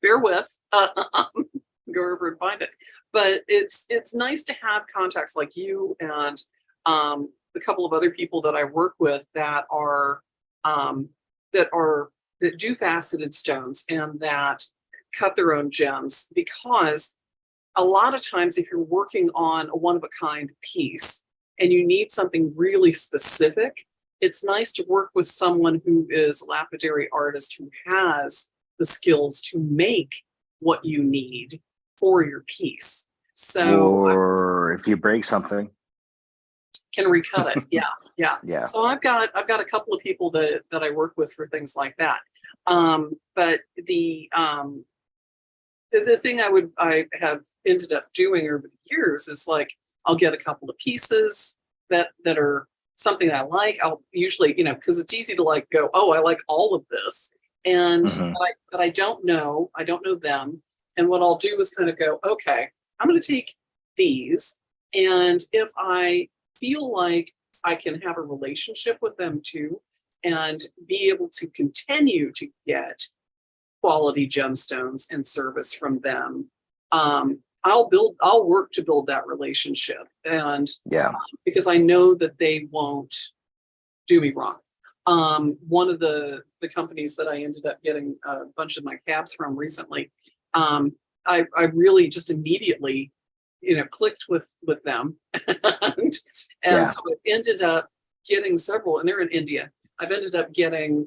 bear with, go over and find it. But it's nice to have contacts like you and a couple of other people that I work with that do faceted stones and that cut their own gems, because a lot of times if you're working on a one of a kind piece and you need something really specific, it's nice to work with someone who is a lapidary artist who has the skills to make what you need for your piece. So, or if you break something, can recut it. Yeah. So I've got a couple of people that I work with for things like that. But the thing I have ended up doing over the years is like, I'll get a couple of pieces that are something I like. I'll usually, because it's easy to like go, oh, I like all of this. And but I don't know them. And what I'll do is kind of go, okay, I'm going to take these, and if I feel like I can have a relationship with them too, and be able to continue to get quality gemstones and service from them, I'll work to build that relationship. And because I know that they won't do me wrong. One of the companies that I ended up getting a bunch of my caps from recently, I really just immediately, clicked with them. and so I ended up getting several, and they're in India. I've ended up getting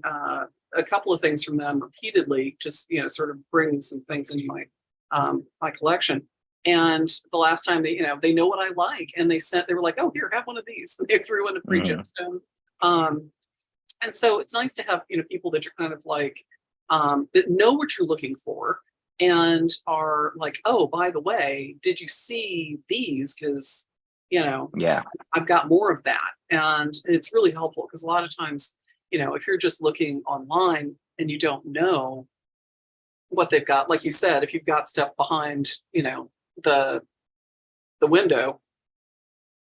a couple of things from them repeatedly, just, sort of bringing some things into my collection. And the last time they know what I like, and they were like, oh, here, have one of these. And they threw in a free gemstone. And so it's nice to have, people that you're kind of like, that know what you're looking for and are like, oh, by the way, did you see these? Because, Yeah. I've got more of that. And it's really helpful because a lot of times, if you're just looking online and you don't know what they've got, like you said, if you've got stuff behind, the window,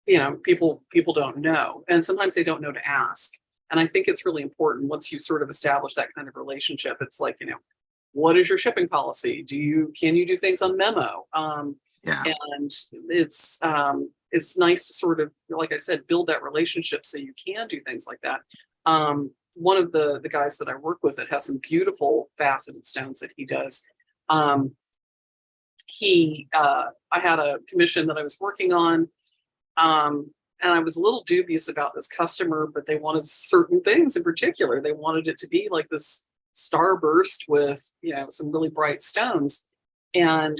people don't know. And sometimes they don't know to ask. And I think it's really important once you sort of establish that kind of relationship. It's like, what is your shipping policy? Can you do things on memo? Yeah. And it's nice to sort of, like I said, build that relationship so you can do things like that. One of the guys that I work with that has some beautiful faceted stones that he does. I had a commission that I was working on. And I was a little dubious about this customer, but they wanted certain things in particular. They wanted it to be like this starburst with, some really bright stones. And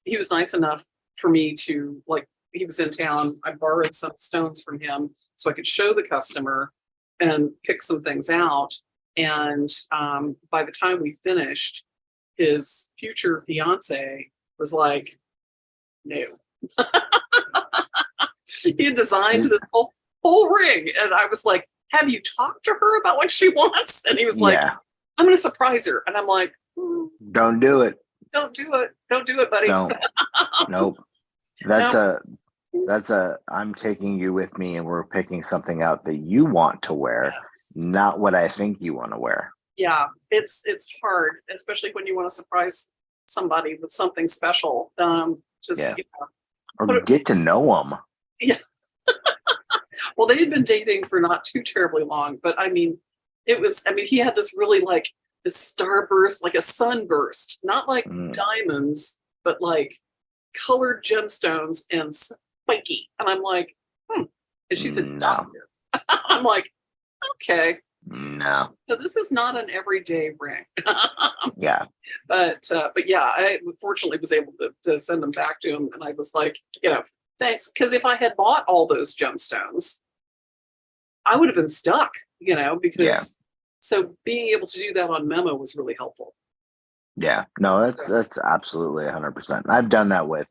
he was nice enough for me to, like, he was in town. I borrowed some stones from him so I could show the customer and pick some things out. And by the time we finished, his future fiance was like, no. He had designed this whole ring. And I was like, have you talked to her about what she wants? And he was like, I'm going to surprise her. And I'm like, don't do it. Don't do it. Don't do it, buddy. Don't. Nope. That's I'm taking you with me and we're picking something out that you want to wear, not what I think you want to wear. Yeah, it's hard, especially when you want to surprise somebody with something special. Or get to know them. Yeah. Well, they had been dating for not too terribly long, but he had this really like this starburst, like a sunburst, not like diamonds, but like colored gemstones and spiky. And I'm like, And she's a doctor. I'm like, okay. No. So this is not an everyday ring. Yeah. But yeah, I fortunately was able to send them back to him. And I was like, thanks. Because if I had bought all those gemstones, I would have been stuck, because so being able to do that on memo was really helpful. Yeah, no, that's absolutely 100%. I've done that with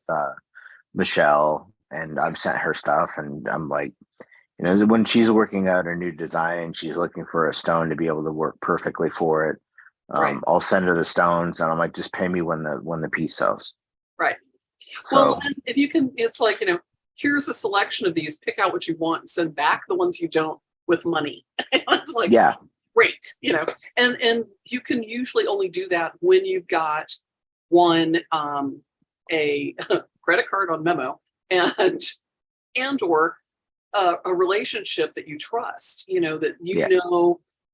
Michelle, and I've sent her stuff, and I'm like, when she's working out a new design and she's looking for a stone to be able to work perfectly for it, I'll send her the stones, and I'm like, just pay me when the piece sells. Right. So, well, and if you can, it's like, here's a selection of these, pick out what you want and send back the ones you don't with money. It's like, great, and you can usually only do that when you've got one, a credit card on memo and or a relationship that you trust, that know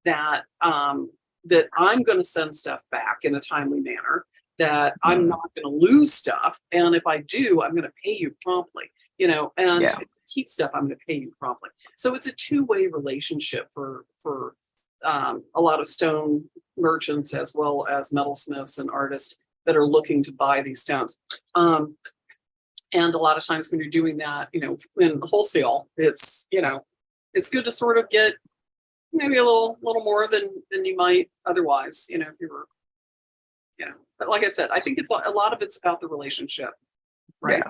that that I'm going to send stuff back in a timely manner, that I'm not going to lose stuff. And if I do, I'm going to pay you promptly, and if I keep stuff, I'm going to pay you promptly. So it's a two-way relationship for a lot of stone merchants as well as metalsmiths and artists that are looking to buy these stones. And a lot of times when you're doing that, in wholesale, it's, it's good to sort of get maybe a little more than you might otherwise, if you were, but like I said, I think it's a lot of it's about the relationship, right?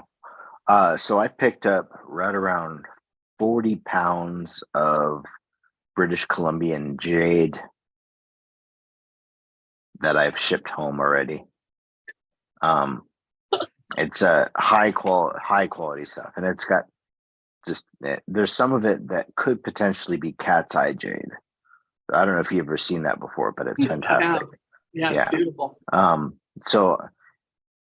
Yeah. So I picked up right around 40 pounds of British Columbian jade that I've shipped home already. It's a high quality stuff, and it's got there's some of it that could potentially be cat's eye jade. I don't know if you've ever seen that before, but it's fantastic. Yeah, it's beautiful. So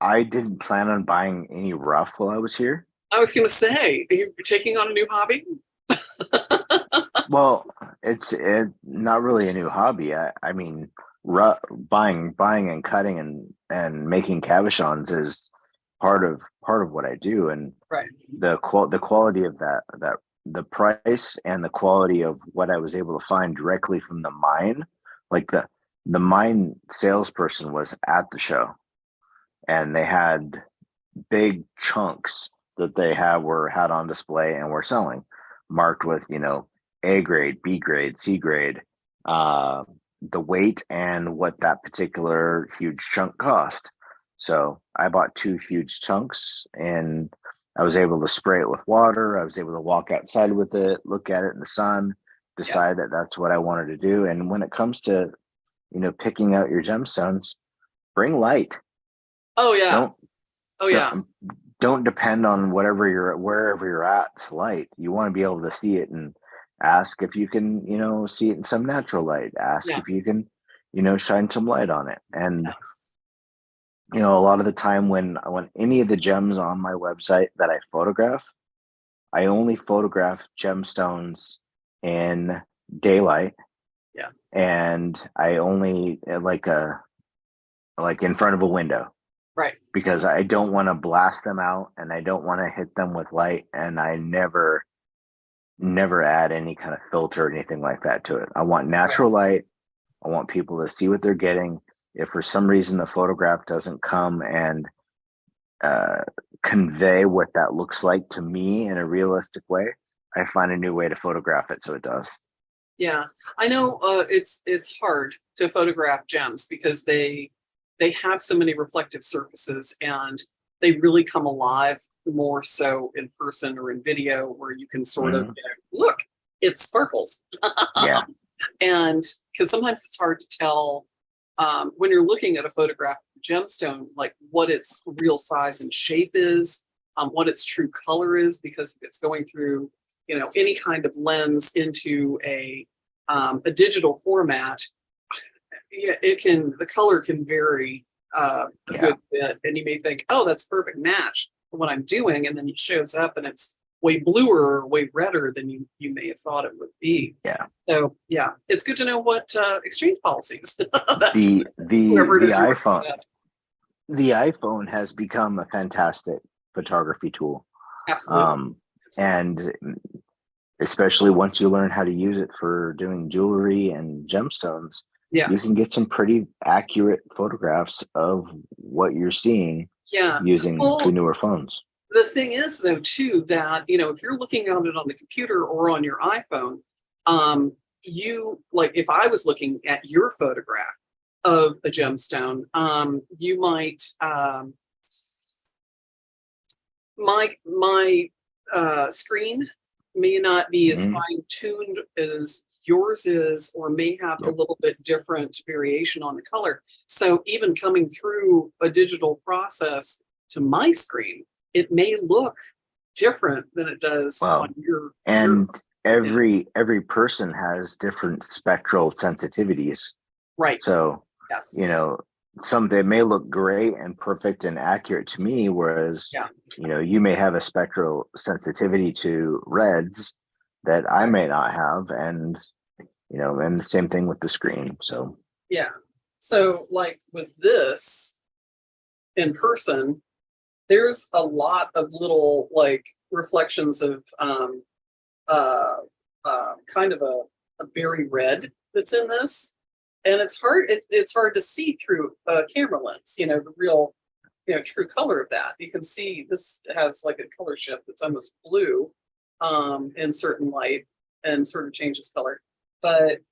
I didn't plan on buying any rough while I was here. I was going to say, are you taking on a new hobby? Well, it's not really a new hobby. I mean, buying and cutting and making cabochons is part of what I do, and the quality of that the price and the quality of what I was able to find directly from the mine like the mine salesperson was at the show, and they had big chunks that they had on display and were selling, marked with, A grade, B grade, C grade, the weight and what that particular huge chunk cost. So I bought 2 huge chunks, and I was able to spray it with water. I was able to walk outside with it, look at it in the sun, decide that that's what I wanted to do. And when it comes to, picking out your gemstones, bring light. Oh yeah. Don't Oh yeah. don't depend on wherever you're at to light. You want to be able to see it, and ask if you can, see it in some natural light. Ask Yeah. if you can, shine some light on it. And a lot of the time when any of the gems on my website that I photograph, I only photograph gemstones in daylight. Yeah. And I only like in front of a window. Right. Because I don't want to blast them out, and I don't want to hit them with light, and I never add any kind of filter or anything like that to it. I want natural light. I want people to see what they're getting. If for some reason the photograph doesn't come and convey what that looks like to me in a realistic way, I find a new way to photograph it so it does. Yeah, I know it's hard to photograph gems because they have so many reflective surfaces, and they really come alive more so in person or in video, where you can sort of look, it sparkles. Yeah. And because sometimes it's hard to tell when you're looking at a photograph of a gemstone, like what its real size and shape is, what its true color is, because if it's going through any kind of lens into a digital format, the color can vary a good bit, and you may think, oh, that's a perfect match for what I'm doing, and then it shows up and it's way bluer or way redder than you may have thought it would be. Yeah. So yeah, it's good to know what exchange policies. the iPhone. With. The iPhone has become a fantastic photography tool. Absolutely. And especially once you learn how to use it for doing jewelry and gemstones, you can get some pretty accurate photographs of what you're seeing using the newer phones. The thing is, though, too, that, if you're looking at it on the computer or on your iPhone, if I was looking at your photograph of a gemstone, you might, my screen may not be as fine-tuned as yours is, or may have a little bit different variation on the color. So even coming through a digital process to my screen, it may look different than it does on your. And every person has different spectral sensitivities. Right. So, some they may look great and perfect and accurate to me, whereas you may have a spectral sensitivity to reds that I may not have, and and the same thing with the screen. So so like with this in person, there's a lot of little like reflections of kind of a berry red that's in this, and it's hard to see through a camera lens, the real true color of that. You can see this has like a color shift that's almost blue in certain light, and sort of changes color, but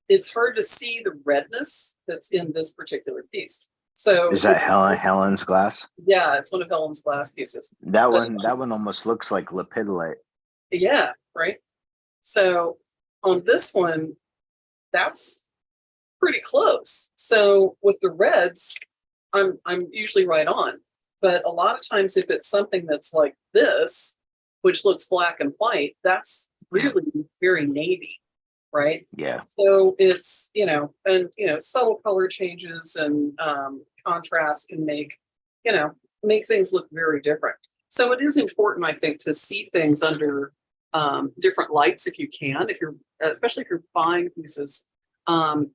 it's hard to see the redness that's in this particular piece. So is that Helen's glass? Yeah, it's one of Helen's glass pieces. That one almost looks like lepidolite. Yeah, right. So on this one, that's pretty close. So with the reds, I'm usually right on. But a lot of times, if it's something that's like this, which looks black and white, that's really very navy, right? Yeah. So it's, subtle color changes and contrast can make things look very different. So it is important, I think, to see things under different lights if you can, especially if you're buying pieces,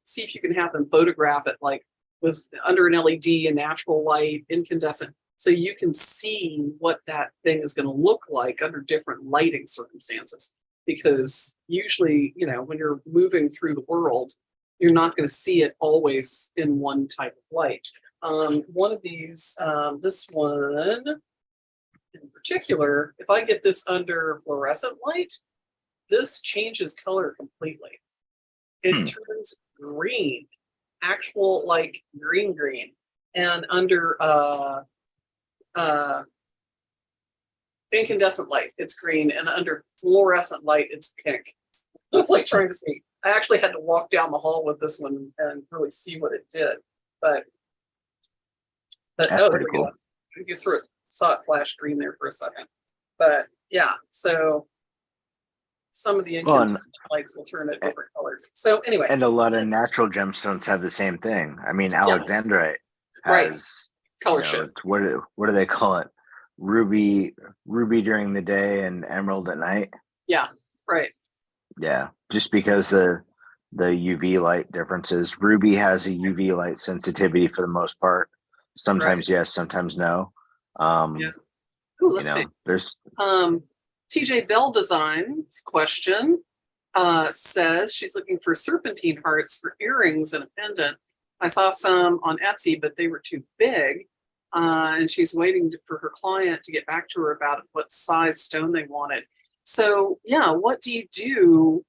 see if you can have them photograph it like with under an LED, a natural light, incandescent, so you can see what that thing is going to look like under different lighting circumstances. Because usually, when you're moving through the world, you're not going to see it always in one type of light. One of these, this one in particular, if I get this under fluorescent light, this changes color completely. It turns green, actual like green. And under incandescent light, it's green, and under fluorescent light, it's pink. It's like trying to see. I actually had to walk down the hall with this one and really see what it did. But That's oh, there pretty we go. cool. You sort of saw it flash green there for a second. But yeah, so some of the incandescent lights will turn it different colors. So anyway. And a lot of natural gemstones have the same thing. I mean, Alexandrite has color shift. What do they call it? Ruby during the day and emerald at night. Yeah, right. Yeah, just because the UV light differences. Ruby has a UV light sensitivity for the most part. Sometimes yes, sometimes no. Yeah. Ooh, let's see. There's TJ Bell Designs question says she's looking for serpentine hearts for earrings and a pendant. I saw some on Etsy, but they were too big. And she's waiting for her client to get back to her about what size stone they wanted. So yeah, what do you do?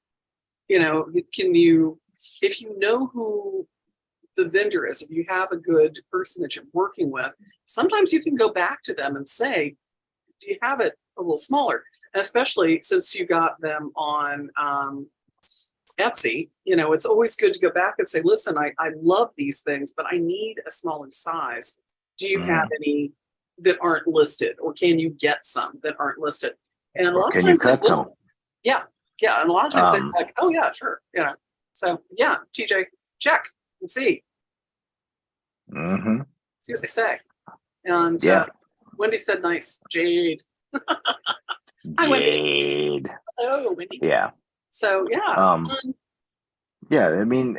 You know, if you know who the vendor is, if you have a good person that you're working with, sometimes you can go back to them and say, do you have it a little smaller? And especially since you got them on Etsy, you know, it's always good to go back and say, listen, I love these things, but I need a smaller size. Do you have any that aren't listed, or can you get some that aren't listed? And a lot can of you times cut some? Yeah. And a lot of times they're like, oh yeah, sure. You know, so yeah, TJ, check and see. See what they say. And Wendy said, nice. Jade. Hi, Wendy. Oh, Wendy. Yeah. So yeah. Yeah, I mean,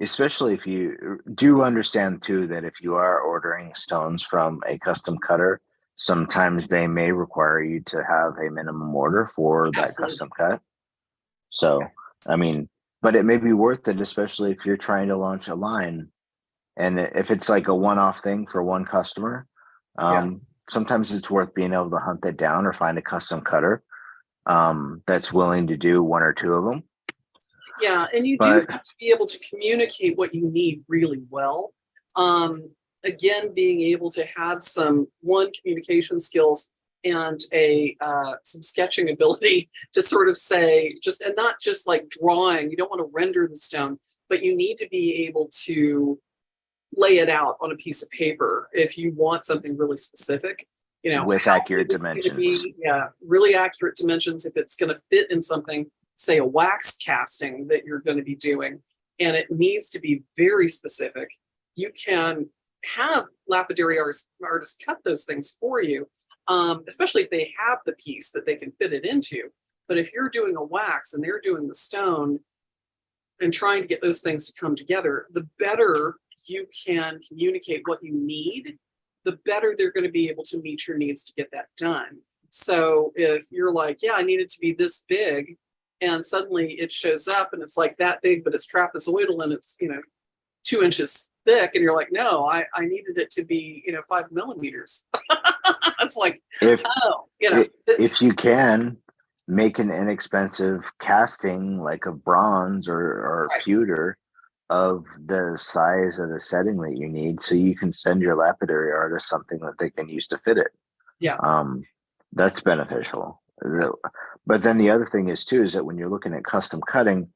especially if you do understand too that if you are ordering stones from a custom cutter, sometimes they may require you to have a minimum order for that custom cut. So, I mean, but it may be worth it, especially if you're trying to launch a line. And if it's like a one-off thing for one customer, sometimes it's worth being able to hunt that down or find a custom cutter that's willing to do one or two of them. Yeah, and you do have to be able to communicate what you need really well. Again, being able to have some communication skills and some sketching ability to sort of say, and not just like drawing. You don't want to render the stone, but you need to be able to lay it out on a piece of paper if you want something really specific. You know, with accurate dimensions. Really accurate dimensions. If it's going to fit in something, say a wax casting that you're going to be doing, and it needs to be very specific, you can have lapidary artists cut those things for you, especially if they have the piece that they can fit it into. But if you're doing a wax and they're doing the stone and trying to get those things to come together, the better you can communicate what you need, the better they're going to be able to meet your needs to get that done. So if you're like, I need it to be this big, and suddenly it shows up and it's like that big, but it's trapezoidal and it's, 2 inches thick, and you're like, no, I needed it to be, 5 millimeters. It's like, if you can make an inexpensive casting like a bronze or pewter of the size of the setting that you need, so you can send your lapidary artist something that they can use to fit it. That's beneficial. But then the other thing is that when you're looking at custom cutting,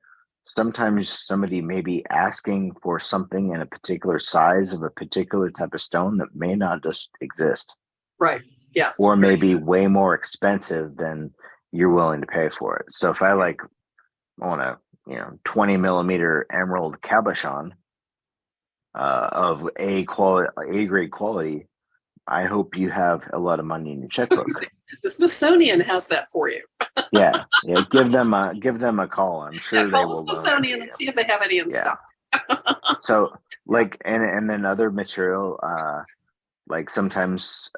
sometimes somebody may be asking for something in a particular size of a particular type of stone that may not just exist. Right. Yeah. Or maybe way more expensive than you're willing to pay for it. So if I want a 20 millimeter emerald cabochon of A grade quality, I hope you have a lot of money in your checkbook. The Smithsonian has that for you. yeah. Give them a call. I'm sure they will. Call the Smithsonian and see if they have any in stock. So and then other material, like sometimes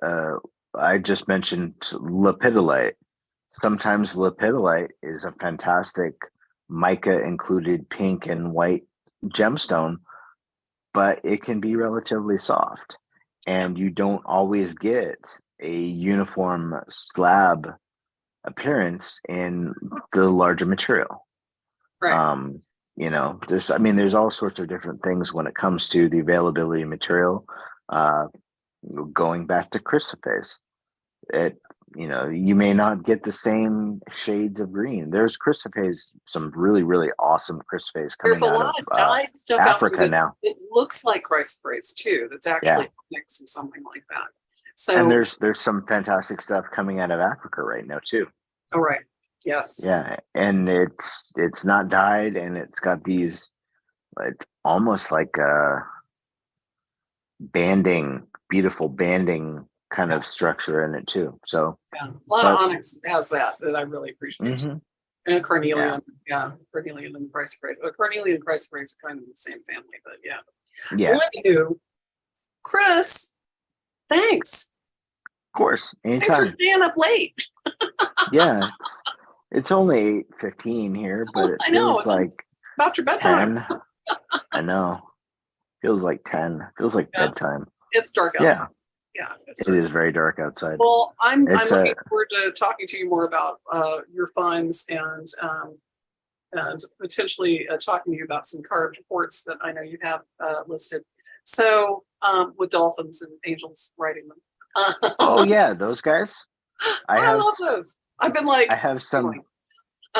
I just mentioned lepidolite. Sometimes lepidolite is a fantastic mica included pink and white gemstone, but it can be relatively soft, and you don't always get a uniform slab appearance in the larger material. Right. There's all sorts of different things when it comes to the availability of material. Uh, Going back to chrysoprase, you may not get the same shades of green. There's chrysoprase, some really, really awesome chrysoprase There's coming a out lot of of dyed stuff out there Africa now. it looks like chrysoprase too. That's Yeah, actually mixed with something like that. and So, there's some fantastic stuff coming out of Africa right now too. all right. Yes. Yeah, and it's not dyed, and it's got these, it's almost like a banding, beautiful banding kind Yeah. of structure in it too. So, Yeah. A lot of but onyx has that I really appreciate. mhm, And yeah, carnelian. Yeah. Carnelian and chrysoprase. Well, carnelian and chrysoprase are kind of the same family, but yeah. yeah, Well, anywho, Chris, thanks. of course, Thanks for anytime. staying up late. Yeah, it's only 8:15 here, but it I know. feels It's like about your bedtime. 10. I know. Feels like 10. Feels like Yeah. bedtime. It's dark outside. Yeah, Yeah. It's it dark. is very dark outside. Well, I'm It's looking forward to talking to you more about your finds and potentially talking to you about some carved reports that I know you have listed. So with dolphins and angels writing them. Oh yeah, those guys. I I have love those. I've been I like, have some. going,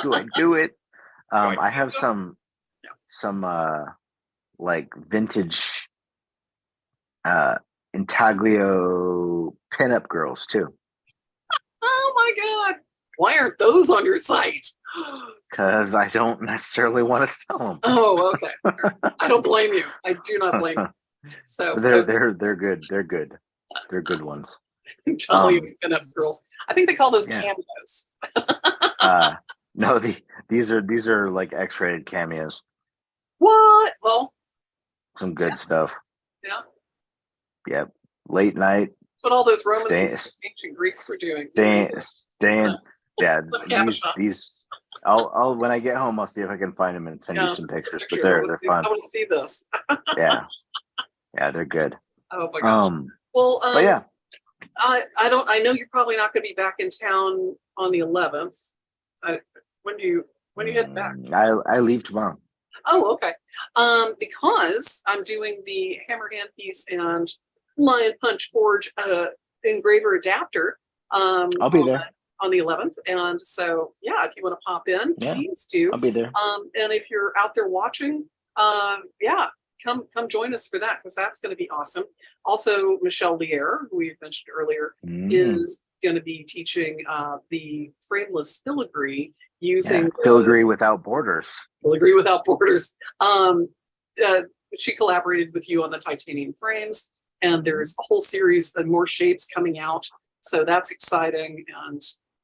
Do I do it? do I I do have them? some like vintage uh intaglio pinup girls too, Oh my God. Why aren't those on your site? because I don't necessarily want to sell them. Oh, okay. All right. I don't blame you. I do not blame you. So they're okay, they're good. They're good. They're good ones. I'm telling you, pinup girls. I think they call those Yeah. cameos. Uh no, these are like X-rated cameos. What? Well, Some yeah, good stuff. yeah. Yep. Late night. What all those Romans and Stay, ancient Greeks were doing. staying. Yeah, Put a cap shop. these. I'll when I get home, I'll see if I can find them and send you Yeah, some some pictures. But pictures. they're fun. I want to see this. Yeah, yeah, they're good. Oh my gosh. Well, But yeah, I know you're probably not going to be back in town on the 11th. I, when do you head back? I leave tomorrow. Oh, okay. Because I'm doing the hammer hand piece and Lion Punch Forge engraver adapter I'll be there. on the 11th. And so, yeah, if you want to pop in, Yeah, please do. I'll be there. And if you're out there watching, yeah, come join us for that because that's going to be awesome. Also, Michelle Lier, who we mentioned earlier, is going to be teaching the frameless filigree using filigree without borders. Filigree without borders. She collaborated with you on the titanium frames, and there's a whole series of more shapes coming out. So that's exciting, and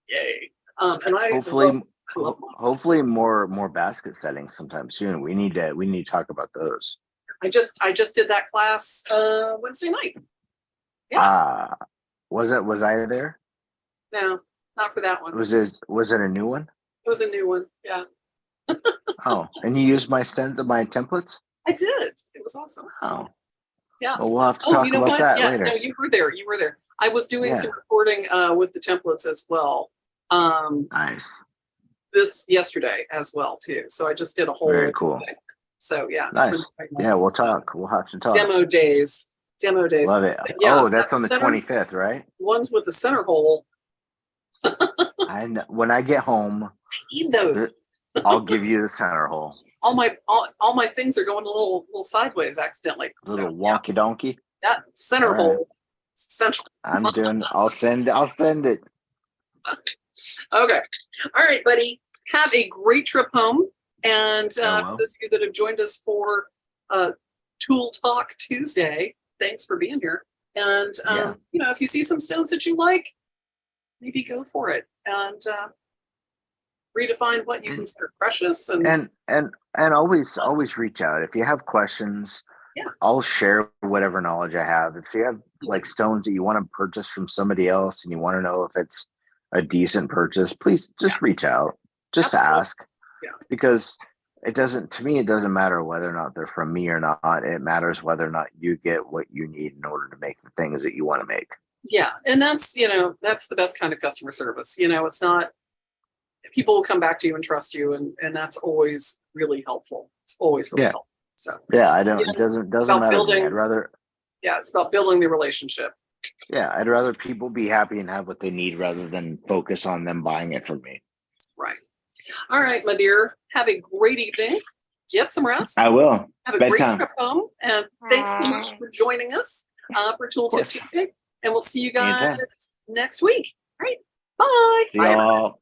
yay! And Hopefully more basket settings sometime soon. We need to talk about those. I just did that class Wednesday night. Yeah. Was I there? No, not for that one. Was it a new one? It was a new one. Yeah. Oh, and you used my templates? I did. It was awesome. Oh. Yeah. Well, we'll have to talk about that later. No, you were there. You were there. I was doing some recording with the templates as well. Nice. This yesterday as well too. So I just did a whole very cool thing. So yeah. Nice. Yeah, we'll talk. We'll have to talk. Demo days. Love it. Yeah, that's on the 25th, right? Ones with the center hole. I know. When I get home, I need those. I'll give you the center hole. All my things are going a little sideways accidentally. A little wonky donkey. That center hole. Essential. I'll send it. Okay. All right, buddy. Have a great trip home. And for those of you that have joined us for Tool Talk Tuesday, thanks for being here. And if you see some stones that you like, maybe go for it and redefine what you consider precious. And always reach out if you have questions. Yeah. I'll share whatever knowledge I have. If you have like stones that you want to purchase from somebody else and you want to know if it's a decent purchase, please just reach out. Just ask. Yeah. Because it doesn't, to me, it doesn't matter whether or not they're from me or not. It matters whether or not you get what you need in order to make the things that you want to make. Yeah. And that's, that's the best kind of customer service. It's not, people will come back to you and trust you. And that's always really helpful. It's always really helpful. So yeah, I don't, it doesn't matter to me. I'd rather, yeah, it's about building the relationship. yeah, I'd rather people be happy and have what they need rather than focus on them buying it from me. Right. All right, my dear. Have a great evening. Get some rest. I will. Have a Bedtime. great trip home. And thanks so much for joining us for Tooltip Tuesday. And we'll see you guys next week. All right. Bye. See y'all.